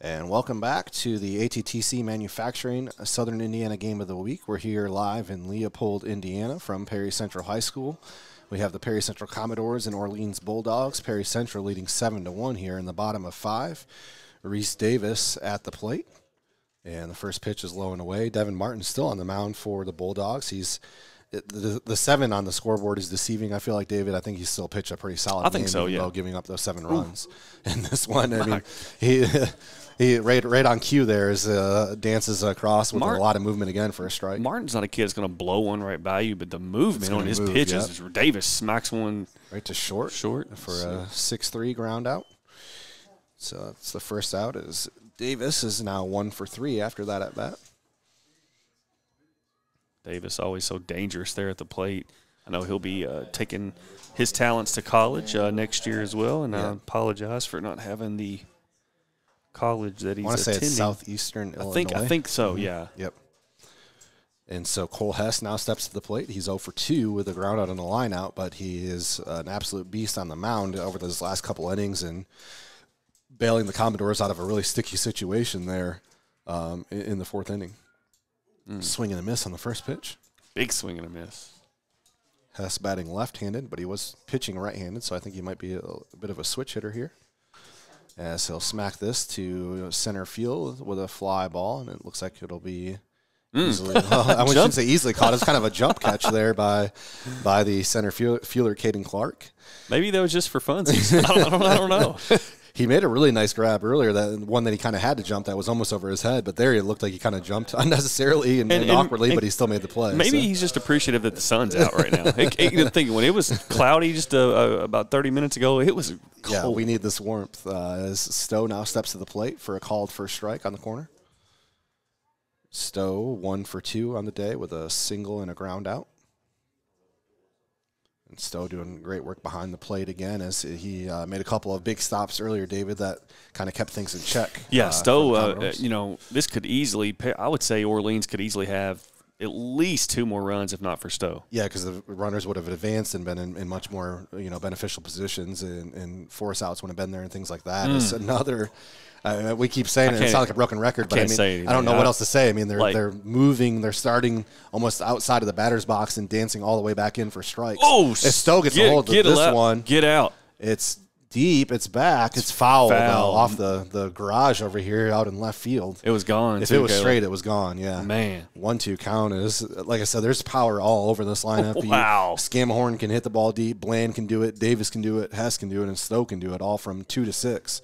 And welcome back to the ATTC Manufacturing Southern Indiana Game of the Week. We're here live in Leopold, Indiana from Perry Central High School. We have the Perry Central Commodores and Orleans Bulldogs. Perry Central leading 7-1 here in the bottom of 5. Reese Davis at the plate. And the first pitch is low and away. Devin Martin still on the mound for the Bulldogs. The 7 on the scoreboard is deceiving. I feel like, David, I think he's still pitched a pretty solid game. I think so, yeah. Though giving up those 7 runs. And this one, I mean, he right on cue there is dances across with a lot of movement again for a strike. Martin's not a kid that's going to blow one right by you, but the movement on his pitches, Davis smacks one right to short for a 6-3 ground out. So that's the first out. Is Davis is now 1 for 3 after that at bat. Davis always so dangerous there at the plate. I know he'll be taking his talents to college next year as well, and I apologize for not having the college that he's attending. I want to say it's Southeastern Illinois. I think so, yeah. Yep. And so Cole Hess now steps to the plate. He's 0 for 2 with a ground out and a line out, but he is an absolute beast on the mound over those last couple innings and bailing the Commodores out of a really sticky situation there in the 4th inning. Swing and a miss on the first pitch. Big swing and a miss. Hess batting left-handed, but he was pitching right-handed, so I think he might be a bit of a switch hitter here. As he'll smack this to center field with a fly ball, and it looks like it'll be easily. Well, I shouldn't say easily caught. It's kind of a jump catch there by the center fielder, Caden Clark. Maybe that was just for funsies. I don't know. He made a really nice grab earlier, that one that he kind of had to jump that was almost over his head, but there it looked like he kind of jumped unnecessarily and awkwardly, but he still made the play. Maybe he's just appreciative that the sun's out right now. When it was cloudy just about 30 minutes ago, it was cold. Yeah, we need this warmth. As Stowe now steps to the plate for a called first strike on the corner. Stowe 1 for 2 on the day with a single and a ground out. And Stowe doing great work behind the plate again as he made a couple of big stops earlier, David, that kind of kept things in check. Yeah, Stowe, this could easily, I would say Orleans could easily have at least 2 more runs, if not for Stowe. Yeah, because the runners would have advanced and been in much more beneficial positions, and force outs would have been there and things like that. It's another. We keep saying it. It sounds like a broken record, but I don't know what else to say. I mean, they're moving. They're starting almost outside of the batter's box and dancing all the way back in for strikes. Oh, if Stowe gets a hold of this one, get out. It's deep. It's back. It's foul. Though, off the garage over here out in left field. It was gone. If it was straight, it was gone. Yeah, man. 1-2 count is, like I said, there's power all over this lineup. Wow. Scamahorn can hit the ball deep. Bland can do it. Davis can do it. Hess can do it, and Stowe can do it. All from 2 to 6.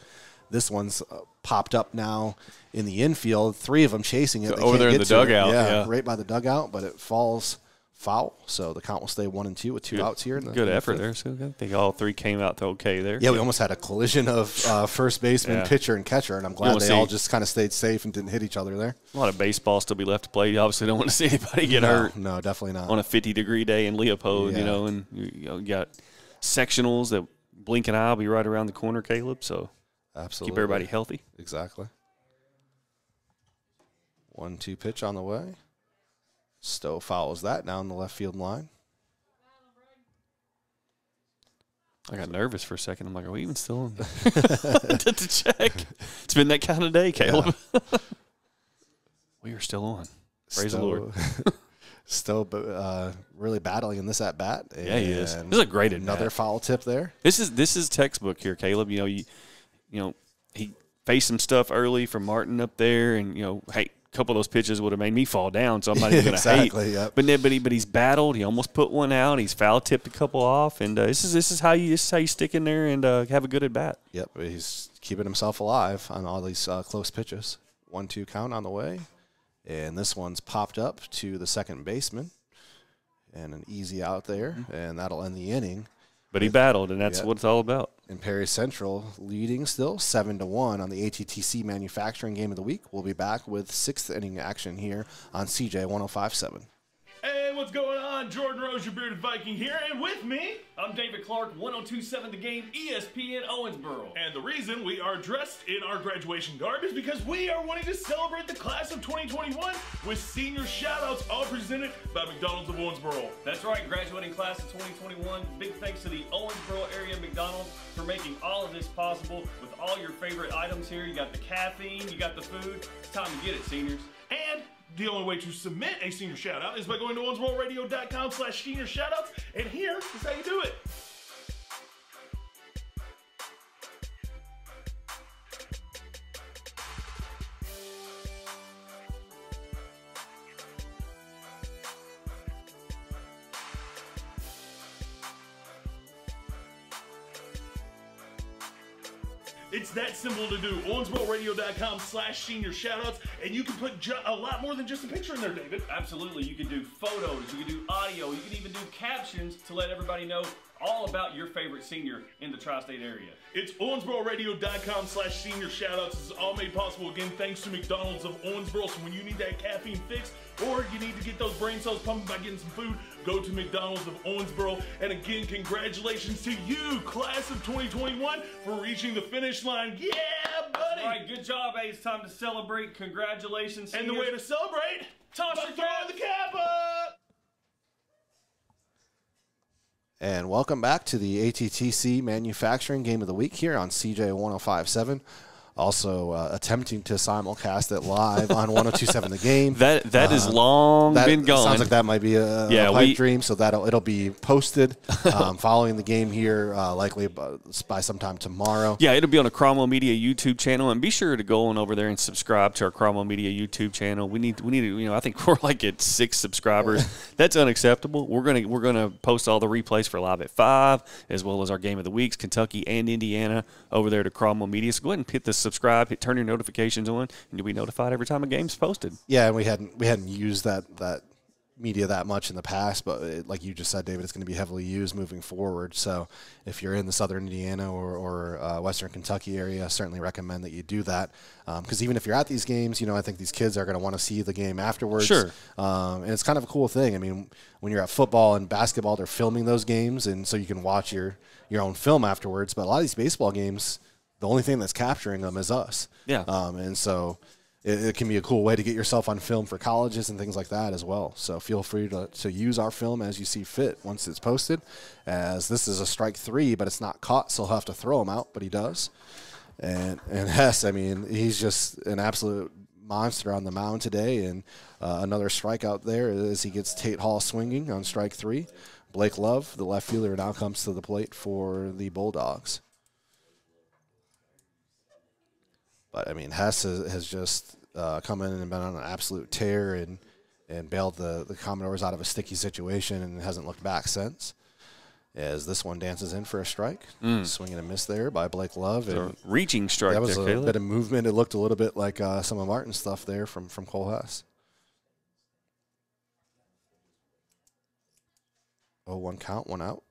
This one's popped up now in the infield. 3 of them chasing it. Over there in the dugout. Yeah, right by the dugout, but it falls foul. So the count will stay 1-2 with 2 outs here. Good effort there. So I think all 3 came out okay there. Yeah, we almost had a collision of first baseman, pitcher, and catcher, and I'm glad they all just kind of stayed safe and didn't hit each other there. A lot of baseball still be left to play. You obviously don't want to see anybody get hurt. No, definitely not. On a 50-degree day in Leopold, and you got sectionals that blink an eye will be right around the corner, Caleb, so absolutely keep everybody healthy. Exactly. 1-2 pitch on the way. Stowe fouls that down the left field line. I got nervous for a second. I'm like, are we even still on? to check. It's been that kind of day, Caleb. Yeah. We are still on. Praise the Lord. Stowe really battling in this at bat. Yeah, he is. This is a great at bat. Another foul tip there. This is textbook here, Caleb. He faced some stuff early from Martin up there, and hey, a couple of those pitches would have made me fall down, so I'm not even going to hate. Yep. But he's battled. He almost put one out. He's foul tipped a couple off, and this is how you stick in there and have a good at bat. Yep, he's keeping himself alive on all these close pitches. 1-2 count on the way, and this one's popped up to the second baseman, and an easy out there, and that'll end the inning. But he battled, and that's what it's all about. And Perry Central leading still 7-1 on the ATTC Manufacturing Game of the Week. We'll be back with 6th inning action here on CJ 105.7. Hey, what's going on? Jordan Rose, your bearded Viking here, and with me, I'm David Clark, 1027 The Game, ESPN Owensboro. and the reason we are dressed in our graduation garb is because we are wanting to celebrate the class of 2021 with senior shout-outs, all presented by McDonald's of Owensboro. That's right, graduating class of 2021. Big thanks to the Owensboro area McDonald's for making all of this possible with all your favorite items here. You got the caffeine, you got the food. It's time to get it, seniors. And the only way to submit a senior shout-out is by going to owensbororadio.com/senior shoutouts, and here is how you do it. It's that simple to do. owensbororadio.com/senior shoutouts, and you can put a lot more than just a picture in there, David. Absolutely. You can do photos, you can do audio, you can even do captions to let everybody know all about your favorite senior in the tri-state area. It's owensbororadio.com/senior shoutouts. This is all made possible, again, thanks to McDonald's of Owensboro. So when you need that caffeine fix or you need to get those brain cells pumping by getting some food, go to McDonald's of Owensboro. And again, congratulations to you, class of 2021, for reaching the finish line. Yeah, buddy! All right, good job, A. It's time to celebrate. Congratulations, And seniors. the way to celebrate, Toss by your throwing cap. the cap up! And welcome back to the ATTC Manufacturing Game of the Week here on CJ 1057. Also attempting to simulcast it live on 1027 The Game. That has long been gone. Sounds like that might be a pipe dream, so it'll be posted following the game here, likely by sometime tomorrow. Yeah, it'll be on the Cromwell Media YouTube channel, and be sure to go on over there and subscribe to our Cromwell Media YouTube channel. We need to, I think we're like at 6 subscribers. That's unacceptable. We're gonna post all the replays for Live at 5, as well as our Game of the Weeks, Kentucky and Indiana, over there to Cromwell Media. So go ahead and hit the subscribe, turn your notifications on, and you'll be notified every time a game's posted. Yeah, and we hadn't used that media that much in the past, but like you just said, David, it's going to be heavily used moving forward. So if you're in the southern Indiana or western Kentucky area, I certainly recommend that you do that, because even if you're at these games, I think these kids are going to want to see the game afterwards. Sure. And it's kind of a cool thing. I mean, when you're at football and basketball, they're filming those games, and so you can watch your own film afterwards. But a lot of these baseball games, the only thing that's capturing them is us. Yeah. And so it can be a cool way to get yourself on film for colleges and things like that as well. So feel free to use our film as you see fit once it's posted, as this is a strike 3, but it's not caught, so he'll have to throw him out, but he does. And Hess, I mean, he's just an absolute monster on the mound today, and another strikeout there as he gets Tate Hall swinging on strike 3. Blake Love, the left fielder, now comes to the plate for the Bulldogs. But, I mean, Hess has just come in and been on an absolute tear and bailed the Commodores out of a sticky situation and hasn't looked back since. As this one dances in for a strike. Swing and a miss there by Blake Love. And reaching strike that was there, a Caleb. bit of movement. It looked a little bit like some of Martin's stuff there from Cole Hess. 0-1 count, 1 out.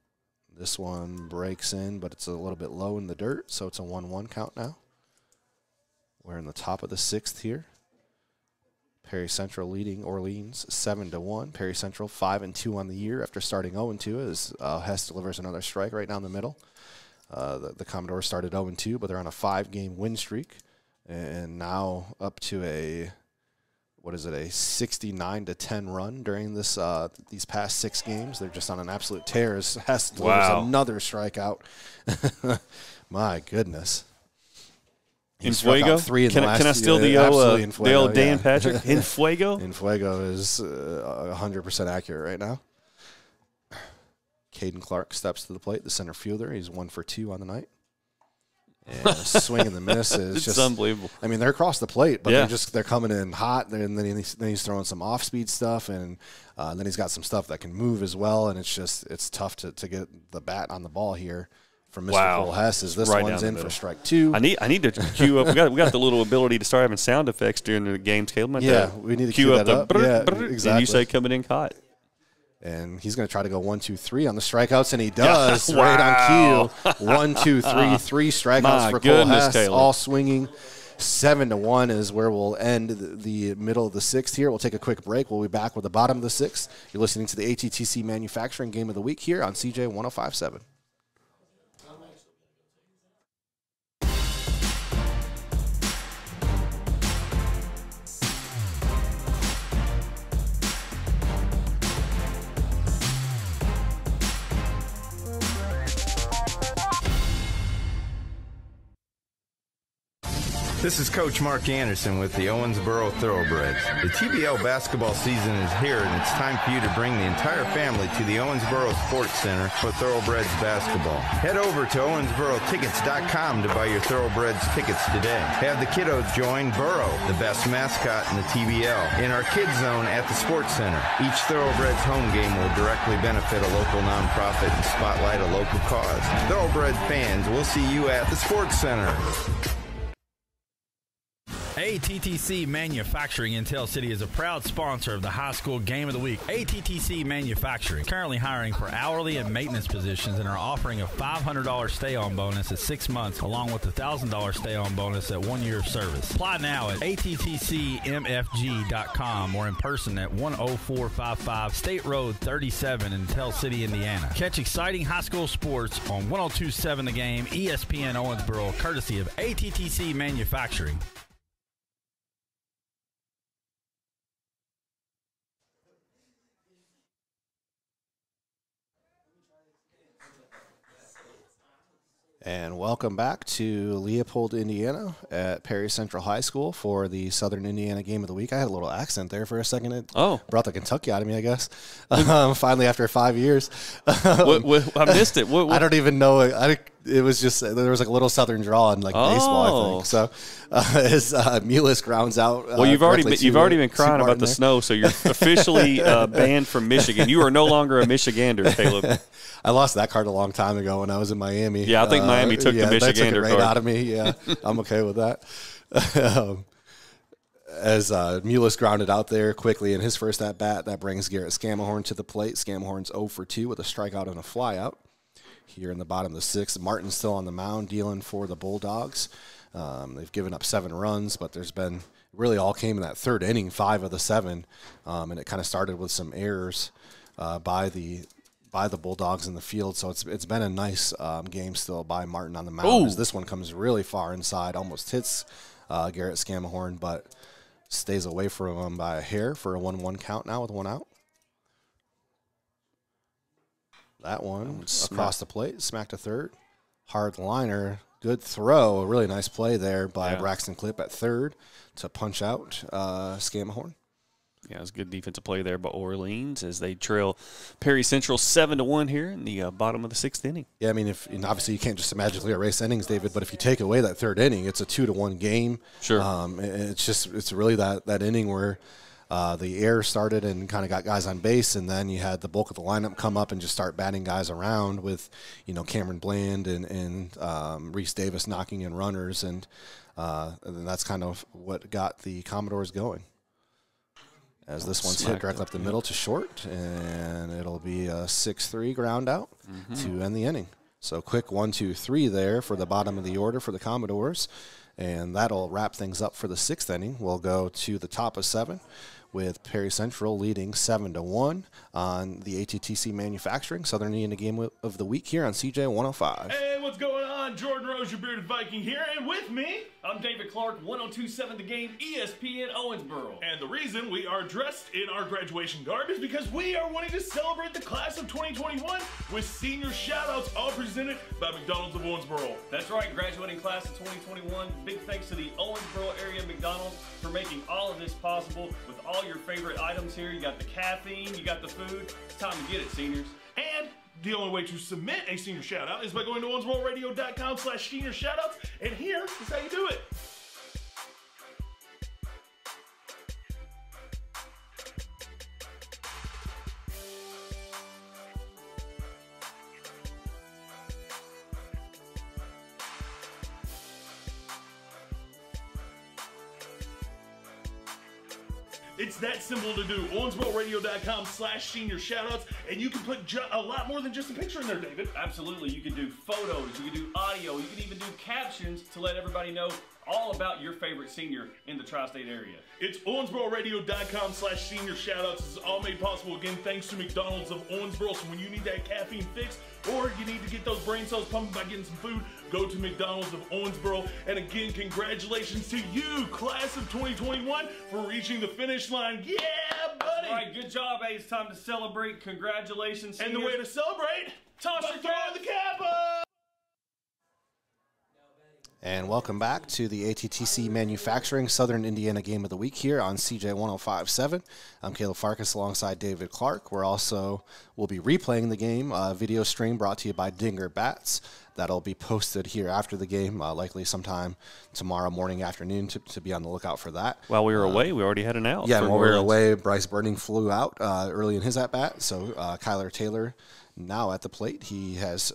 This one breaks in, but it's a little bit low in the dirt, so it's a 1-1 count now. We're in the top of the 6th here. Perry Central leading Orleans 7-1. Perry Central 5-2 on the year after starting 0-2 as Hess delivers another strike right down the middle. The Commodores started 0-2, but they're on a 5-game win streak, and now up to a 69-10 run during this these past 6 games. They're just on an absolute tear as Hess delivers another strikeout. My goodness. In Fuego? Can I steal the old Dan Patrick? In Fuego? In Fuego is 100% accurate right now. Caden Clark steps to the plate, the center fielder. He's 1 for 2 on the night. And a swing and the miss is it's just unbelievable. I mean, they're across the plate, but they're coming in hot. And then he's throwing some off-speed stuff, and then he's got some stuff that can move as well. And it's tough to get the bat on the ball here. From Mr. Cole Hess, as this one's in for strike 2. I need to cue up. We got the little ability to start having sound effects during the games, Caleb. We need to cue that up. Exactly. And you say coming in hot. And he's going to try to go 1-2-3 on the strikeouts, and he does right on cue. 1-2-3, 3 strikeouts for Cole Hess, all swinging. 7-1 is where we'll end the middle of the sixth here. We'll take a quick break. We'll be back with the bottom of the sixth. You're listening to the ATTC Manufacturing Game of the Week here on CJ 105.7. This is Coach Mark Anderson with the Owensboro Thoroughbreds. The TBL basketball season is here, and it's time for you to bring the entire family to the Owensboro Sports Center for Thoroughbreds basketball. Head over to OwensboroTickets.com to buy your Thoroughbreds tickets today. Have the kiddos join Burrow, the best mascot in the TBL, in our Kids Zone at the Sports Center. Each Thoroughbreds home game will directly benefit a local nonprofit and spotlight a local cause. Thoroughbred fans, we'll see you at the Sports Center. ATTC Manufacturing in Tell City is a proud sponsor of the High School Game of the Week. ATTC Manufacturing, currently hiring for hourly and maintenance positions and are offering a $500 stay-on bonus at 6 months, along with a $1,000 stay-on bonus at 1 year of service. Apply now at attccmfg.com or in person at 10455 State Road 37 in Tell City, Indiana. Catch exciting high school sports on 102.7 The Game, ESPN Owensboro, courtesy of ATTC Manufacturing. And welcome back to Leopold, Indiana at Perry Central High School for the Southern Indiana Game of the Week. I had a little accent there for a second. It brought the Kentucky out of me, I guess. Finally, after 5 years. I missed it. I don't even know. It was just, there was like a little Southern draw in like baseball, I think. So as Mulus grounds out. Well, you've already been crying about the snow, so you're officially banned from Michigan. You are no longer a Michigander, Caleb. I lost that card a long time ago when I was in Miami. Yeah, I think Miami took the Michigander they took it right card out of me. Yeah, I'm okay with that. As Mulus grounded out there quickly in his first at-bat, that brings Garrett Scamahorn to the plate. Scamahorn's 0 for 2 with a strikeout and a flyout. Here in the bottom of the sixth, Martin's still on the mound dealing for the Bulldogs. They've given up 7 runs, but there's been really all came in that third inning, 5 of the 7, and it kind of started with some errors by the Bulldogs in the field. So it's been a nice game still by Martin on the mound. As this one comes really far inside, almost hits Garrett Scamahorn, but stays away from him by a hair for a 1-1 count now with 1 out. That one across the plate, smacked to third. Hard liner, good throw. A really nice play there by Braxton Clipp at third to punch out Scamahorn. Yeah, it was good defensive play there by Orleans as they trail Perry Central 7-1 here in the bottom of the 6th inning. Yeah, I mean, and obviously you can't just magically erase innings, David, but if you take away that third inning, it's a 2-1 game. Sure. It's really that inning where the air started and kind of got guys on base, and then you had the bulk of the lineup come up and just start batting guys around with, Cameron Bland and Reese Davis knocking in runners, and that's kind of what got the Commodores going. As this one's hit directly up the middle to short, and it'll be a 6-3 ground out to end the inning. So quick 1-2-3 there for the bottom of the order for the Commodores, and that'll wrap things up for the 6th inning. We'll go to the top of 7 with Perry Central leading 7-1 on the ATTC Manufacturing Southern Indiana Game of the Week here on CJ 105. Hey, what's going on? Jordan Rose, your bearded Viking here, and with me, I'm David Clark, 102.7 The Game, ESPN Owensboro. and the reason we are dressed in our graduation garb is because we are wanting to celebrate the class of 2021 with senior shout-outs, all presented by McDonald's of Owensboro. That's right, graduating class of 2021. Big thanks to the Owensboro area McDonald's for making all of this possible with all your favorite items here. You got the caffeine, you got the food. It's time to get it, seniors. And the only way to submit a senior shout-out is by going to owensbororadio.com/senior shout-outs, and here is how you do it. It's that simple to do. owensbororadio.com/senior shoutouts, and you can put a lot more than just a picture in there, David. Absolutely. You can do photos, you can do audio, you can even do captions to let everybody know all about your favorite senior in the tri-state area. It's OwensboroRadio.com/senior shoutouts. This is all made possible again thanks to McDonald's of Owensboro. So when you need that caffeine fix or you need to get those brain cells pumping by getting some food, go to McDonald's of Owensboro. And again, congratulations to you, class of 2021, for reaching the finish line. Yeah, buddy! All right, good job, hey. It's time to celebrate. Congratulations, And seniors. the way to celebrate, Toss by your throwing the cap up! And welcome back to the ATTC Manufacturing Southern Indiana Game of the Week here on CJ 105.7. I'm Caleb Farkas alongside David Clark. We'll be replaying the game, video stream brought to you by Dinger Bats. That'll be posted here after the game, likely sometime tomorrow morning, afternoon, to be on the lookout for that. While we were away, we already had an out. Yeah, while we were away, Bryce Burning flew out early in his at-bat, so Kyler Taylor now at the plate. He's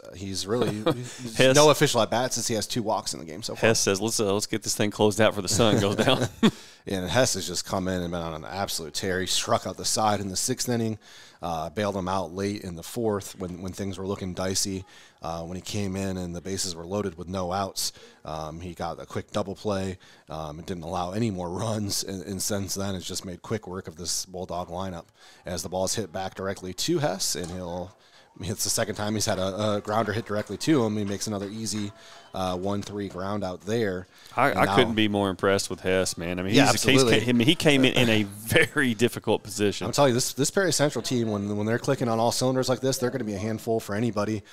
no official at-bat since he has 2 walks in the game so far. Hess says, let's get this thing closed out for the sun goes down. And Hess has just come in and been on an absolute tear. He struck out the side in the 6th inning, bailed him out late in the 4th when things were looking dicey. When he came in and the bases were loaded with no outs, he got a quick double play and didn't allow any more runs. And since then, it's just made quick work of this Bulldog lineup as the ball's hit back directly to Hess, and it's the second time he's had a grounder hit directly to him. He makes another easy 1-3 ground out there. I couldn't be more impressed with Hess, man. I mean, absolutely. He came in a very difficult position. I'm telling you, this Perry Central team, when they're clicking on all cylinders like this, they're going to be a handful for anybody.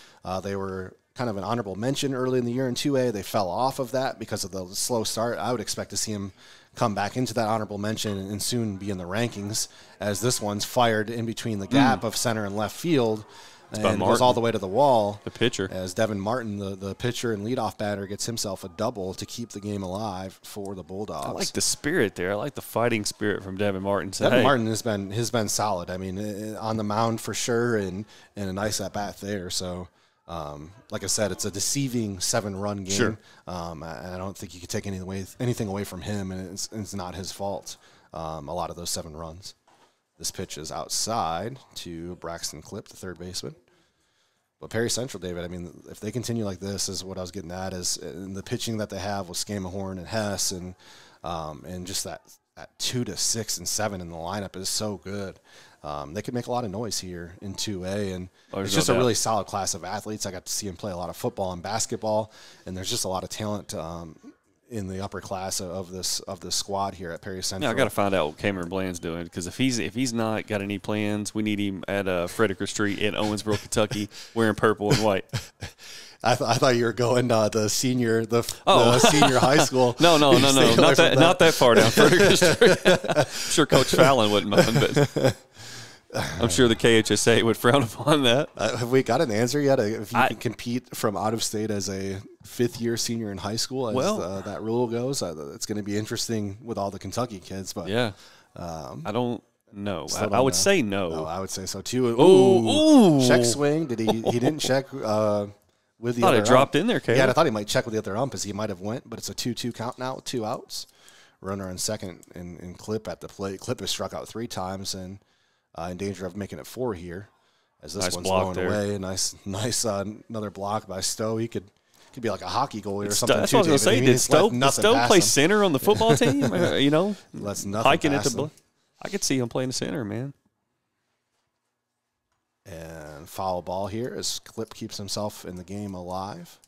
They were kind of an honorable mention early in the year in 2A. They fell off of that because of the slow start. I would expect to see him come back into that honorable mention and soon be in the rankings, as this one's fired in between the gap of center and left field. And goes all the way to the wall. The pitcher. As Devin Martin, the pitcher and leadoff batter, gets himself a double to keep the game alive for the Bulldogs. I like the spirit there. I like the fighting spirit from Devin Martin. Devin Martin has been solid. I mean, on the mound for sure, and a nice at-bat there. So, like I said, it's a deceiving 7-run game. Sure. And I don't think you could take anything away from him, and it's not his fault, a lot of those 7 runs. This pitch is outside to Braxton Clipp, the third baseman. But Perry Central, David, I mean, if they continue like this, is what I was getting at, is in the pitching that they have with Skamahorn and Hess, and just that 2 to 6 and 7 in the lineup is so good. They could make a lot of noise here in 2A, and it's just a really solid class of athletes. I got to see him play a lot of football and basketball, and there's just a lot of talent in the upper class of this squad here at Perry Central. Yeah, I got to find out what Cameron Bland's doing, because if he's not got any plans, we need him at Frederick Street in Owensboro, Kentucky, wearing purple and white. I thought you were going the senior high school. No, not that far down Frederick Street. I'm sure Coach Fallon wouldn't mind, but I'm sure the KHSA would frown upon that. Have we got an answer yet? If you can compete from out of state as a 5th-year senior in high school, as that rule goes, it's going to be interesting with all the Kentucky kids. But yeah, I don't know. I would say no. No, I would say so too. Ooh. Check swing. Did he? He didn't check with the other. Thought it dropped in there, Caleb. Yeah, I thought he might check with the other ump, as he might have went, but it's a 2-2 count now with 2 outs. Runner on second, and Clipp at the plate. Clipp has struck out 3 times and in danger of making it 4 here, as this one's blowing away. Nice, another block by Stowe. He could be like a hockey goalie or something. That's what I was going to say. Did Stowe play center on the football team? Let's nothing hiking pass into. I could see him playing the center, man. And foul ball here as Clipp keeps himself in the game alive.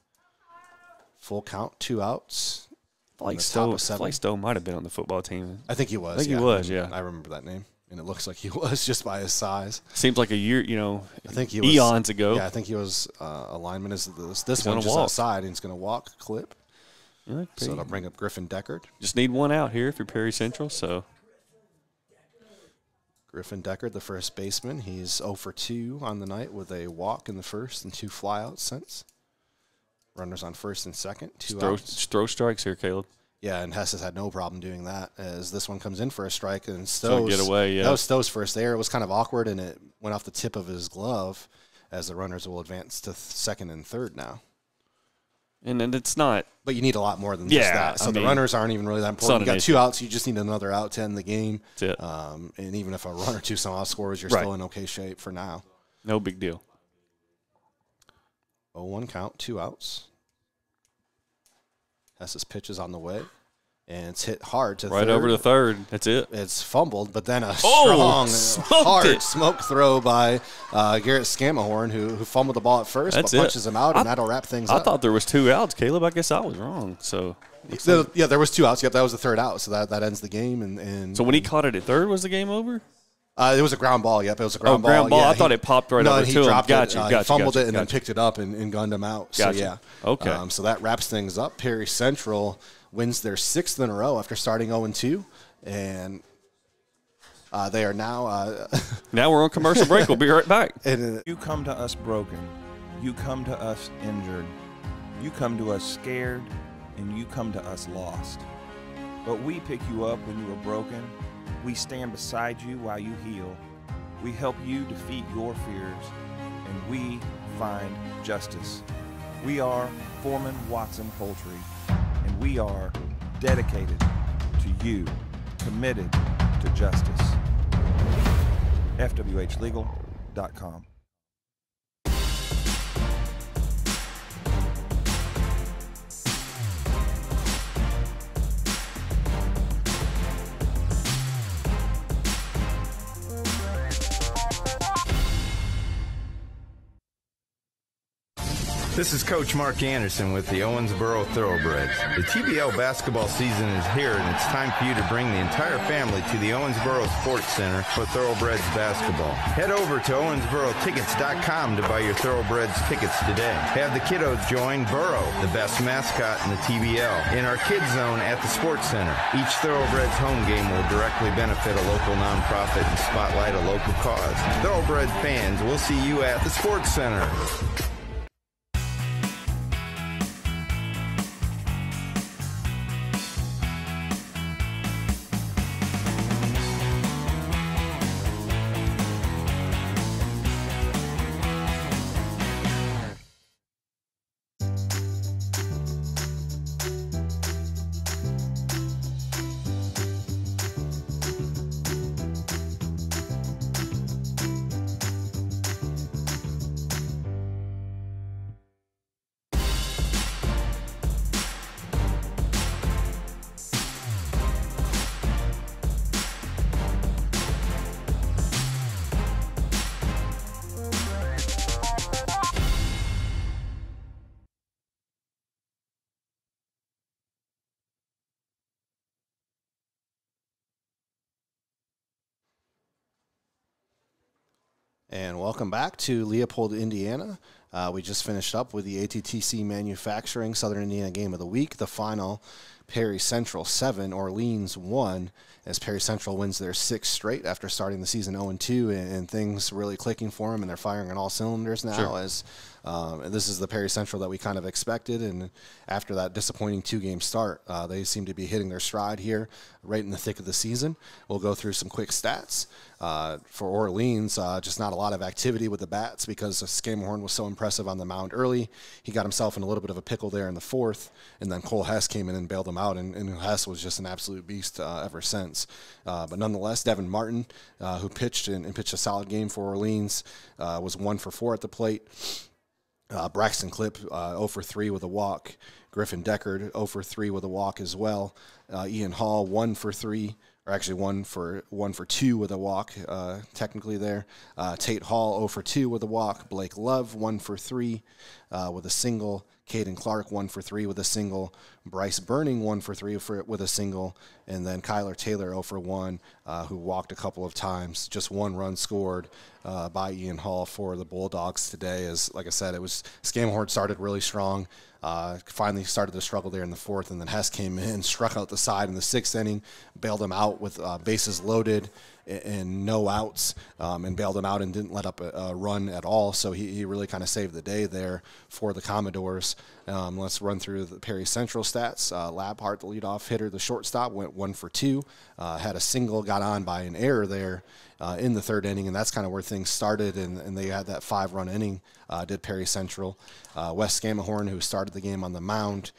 Full count, 2 outs. Like Stowe might have been on the football team. I think he was. He was. Yeah, I remember that name, and it looks like he was just by his size. Seems like a year, I think he was eons ago. Yeah, I think he was alignment is this one just outside, and he's going to walk Clipp. Okay. So it'll bring up Griffin Deckard. Just need 1 out here if you're Perry Central. So Griffin Deckard, the first baseman, he's 0 for 2 on the night with a walk in the first and 2 flyouts since. Runners on first and second, 2 outs. Throw strikes here, Caleb. Yeah, and Hess has had no problem doing that, as this one comes in for a strike, and Stowe's, get away, yeah. That was Stowe's first there. It was kind of awkward, and it went off the tip of his glove, as the runners will advance to second and third now. And it's not. But you need a lot more than just that. So the runners aren't even really that important. You got 2 outs, you just need another out to end the game. That's it. And even if a run or two somehow scores, you're still in okay shape for now. No big deal. 0-1 count, 2 outs. Hess's pitch is on the way. and it's hit hard to right third. over to third. That's it. It's fumbled, but then a strong, hard smoke throw by Garrett Scamahorn, who fumbled the ball at first, but punches him out, and that'll wrap things up. I thought there was 2 outs, Caleb. I guess I was wrong. So yeah, there was 2 outs. Yep, that was the third out, so that ends the game. And so when he caught it at third, was the game over? It was a ground ball. Yep, it was a ground ball. Ground ball. Yeah, I thought it popped right over to him. He fumbled it and then picked it up and gunned him out. Gotcha. So, yeah. Okay. So that wraps things up. Perry Central wins their 6th in a row after starting 0-2. And they are now... now we're on commercial break. We'll be right back. You come to us broken. You come to us injured. You come to us scared. And you come to us lost. But we pick you up when you are broken. We stand beside you while you heal. We help you defeat your fears, and we find justice. We are Foreman Watson Poultry, and we are dedicated to you, committed to justice. FWHlegal.com. This is Coach Mark Anderson with the Owensboro Thoroughbreds. The TBL basketball season is here, and it's time for you to bring the entire family to the Owensboro Sports Center for Thoroughbreds basketball. Head over to OwensboroTickets.com to buy your Thoroughbreds tickets today. Have the kiddos join Burrow, the best mascot in the TBL, in our kids zone at the Sports Center. Each Thoroughbreds home game will directly benefit a local nonprofit and spotlight a local cause. Thoroughbred fans, we'll see you at the Sports Center. And welcome back to Leopold, Indiana. We just finished up with the ATTC Manufacturing Southern Indiana Game of the Week. The final, Perry Central 7, Orleans 1, as Perry Central wins their 6th straight after starting the season 0-2, and things really clicking for them, and they're firing on all cylinders now. Sure. As and this is the Perry Central that we kind of expected, and after that disappointing 2-game start, they seem to be hitting their stride here right in the thick of the season. We'll go through some quick stats. For Orleans, just not a lot of activity with the bats because Scamahorn was so impressive on the mound early. He got himself in a little bit of a pickle there in the 4th, and then Cole Hess came in and bailed him out, and Hess was just an absolute beast ever since. But nonetheless, Devin Martin, who pitched and pitched a solid game for Orleans, was 1 for 4 at the plate. Braxton Clipp, 0 for 3 with a walk. Griffin Deckard, 0 for 3 with a walk as well. Ian Hall, 1 for 3. Or actually 1 for 2 with a walk, technically there. Tate Hall 0 for 2 with a walk. Blake Love 1 for 3 with a single. Caden Clark 1 for 3 with a single. Bryce Burning 1 for 3 with a single. And then Kyler Taylor 0 for 1, who walked a couple of times. Just 1 run scored by Ian Hall for the Bulldogs today. As like I said, it was Scamahorn started really strong. Finally started to struggle there in the 4th, and then Hess came in, struck out the side in the 6th inning, bailed him out with bases loaded and no outs, and bailed him out and didn't let up a run at all. So he really kind of saved the day there for the Commodores. Let's run through the Perry Central stats. Labhart, the leadoff hitter, the shortstop, went 1 for 2, had a single, got on by an error there in the 3rd inning, and that's kind of where things started, and they had that 5-run inning, did Perry Central. Wes Scamahorn, who started the game on the mound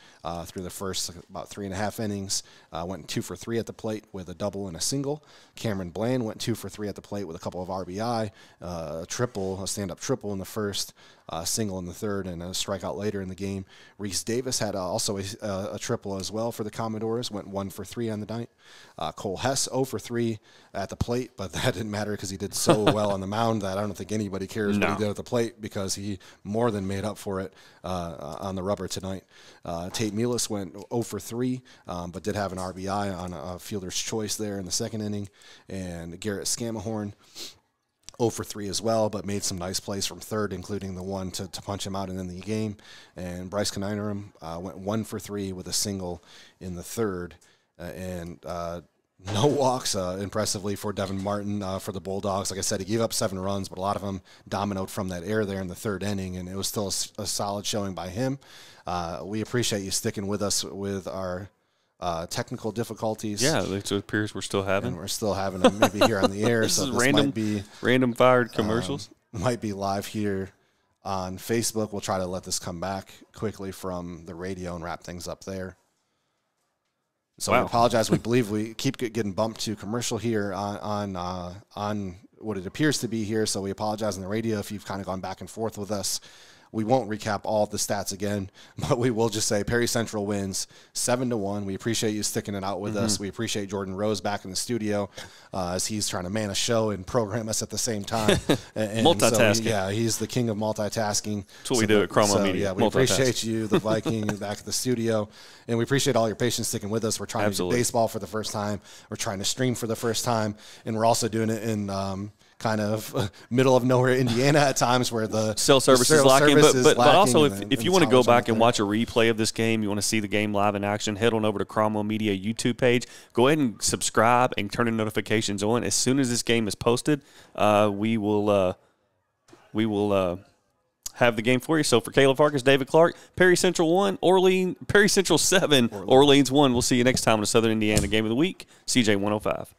through the first about 3.5 innings, went 2 for 3 at the plate with a double and a single. Cameron Bland went 2 for 3 at the plate with a couple of RBI, a stand-up triple in the first. single in the third and a strikeout later in the game. Reese Davis had also a triple as well for the Commodores, went 1 for 3 on the night. Cole Hess 0 for 3 at the plate, but that didn't matter because he did so well on the mound that I don't think anybody cares what he did at the plate because he more than made up for it on the rubber tonight. Tate Mealis went 0 for 3, but did have an RBI on a fielder's choice there in the second inning. And Garrett Scamahorn 0 for 3 as well, but made some nice plays from third, including the one to punch him out and end the game. And Bryce Kaninerum went 1 for 3 with a single in the third. No walks, impressively, for Devin Martin for the Bulldogs. Like I said, he gave up 7 runs, but a lot of them dominoed from that error there in the third inning, and it was still a solid showing by him. We appreciate you sticking with us with our technical difficulties. Yeah, it appears we're still having. And we're still having them maybe here on the air. This so is this random fired commercials. Might be live here on Facebook. We'll try to let this come back quickly from the radio and wrap things up there. So we apologize. We believe we keep getting bumped to commercial here on what it appears to be here. So we apologize on the radio if you've kind of gone back and forth with us. We won't recap all of the stats again, but we will just say Perry Central wins 7-1. We appreciate you sticking it out with us. We appreciate Jordan Rose back in the studio as he's trying to man a show and program us at the same time. And multitasking. So, he's the king of multitasking. That's what we do at Cromwell Media. Yeah, we appreciate you, the Viking, back at the studio. And we appreciate all your patience sticking with us. We're trying to do baseball for the first time. We're trying to stream for the first time. And we're also doing it in kind of middle of nowhere Indiana at times where the cell service is lacking. But also, if you want to go back and watch a replay of this game, you want to see the game live in action, head on over to Cromwell Media YouTube page. Go ahead and subscribe and turn the notifications on. As soon as this game is posted, we will have the game for you. So for Caleb Farkas, David Clark, Perry Central 1, Perry Central 7, Orleans 1. We'll see you next time on the Southern Indiana Game of the Week, CJ 105.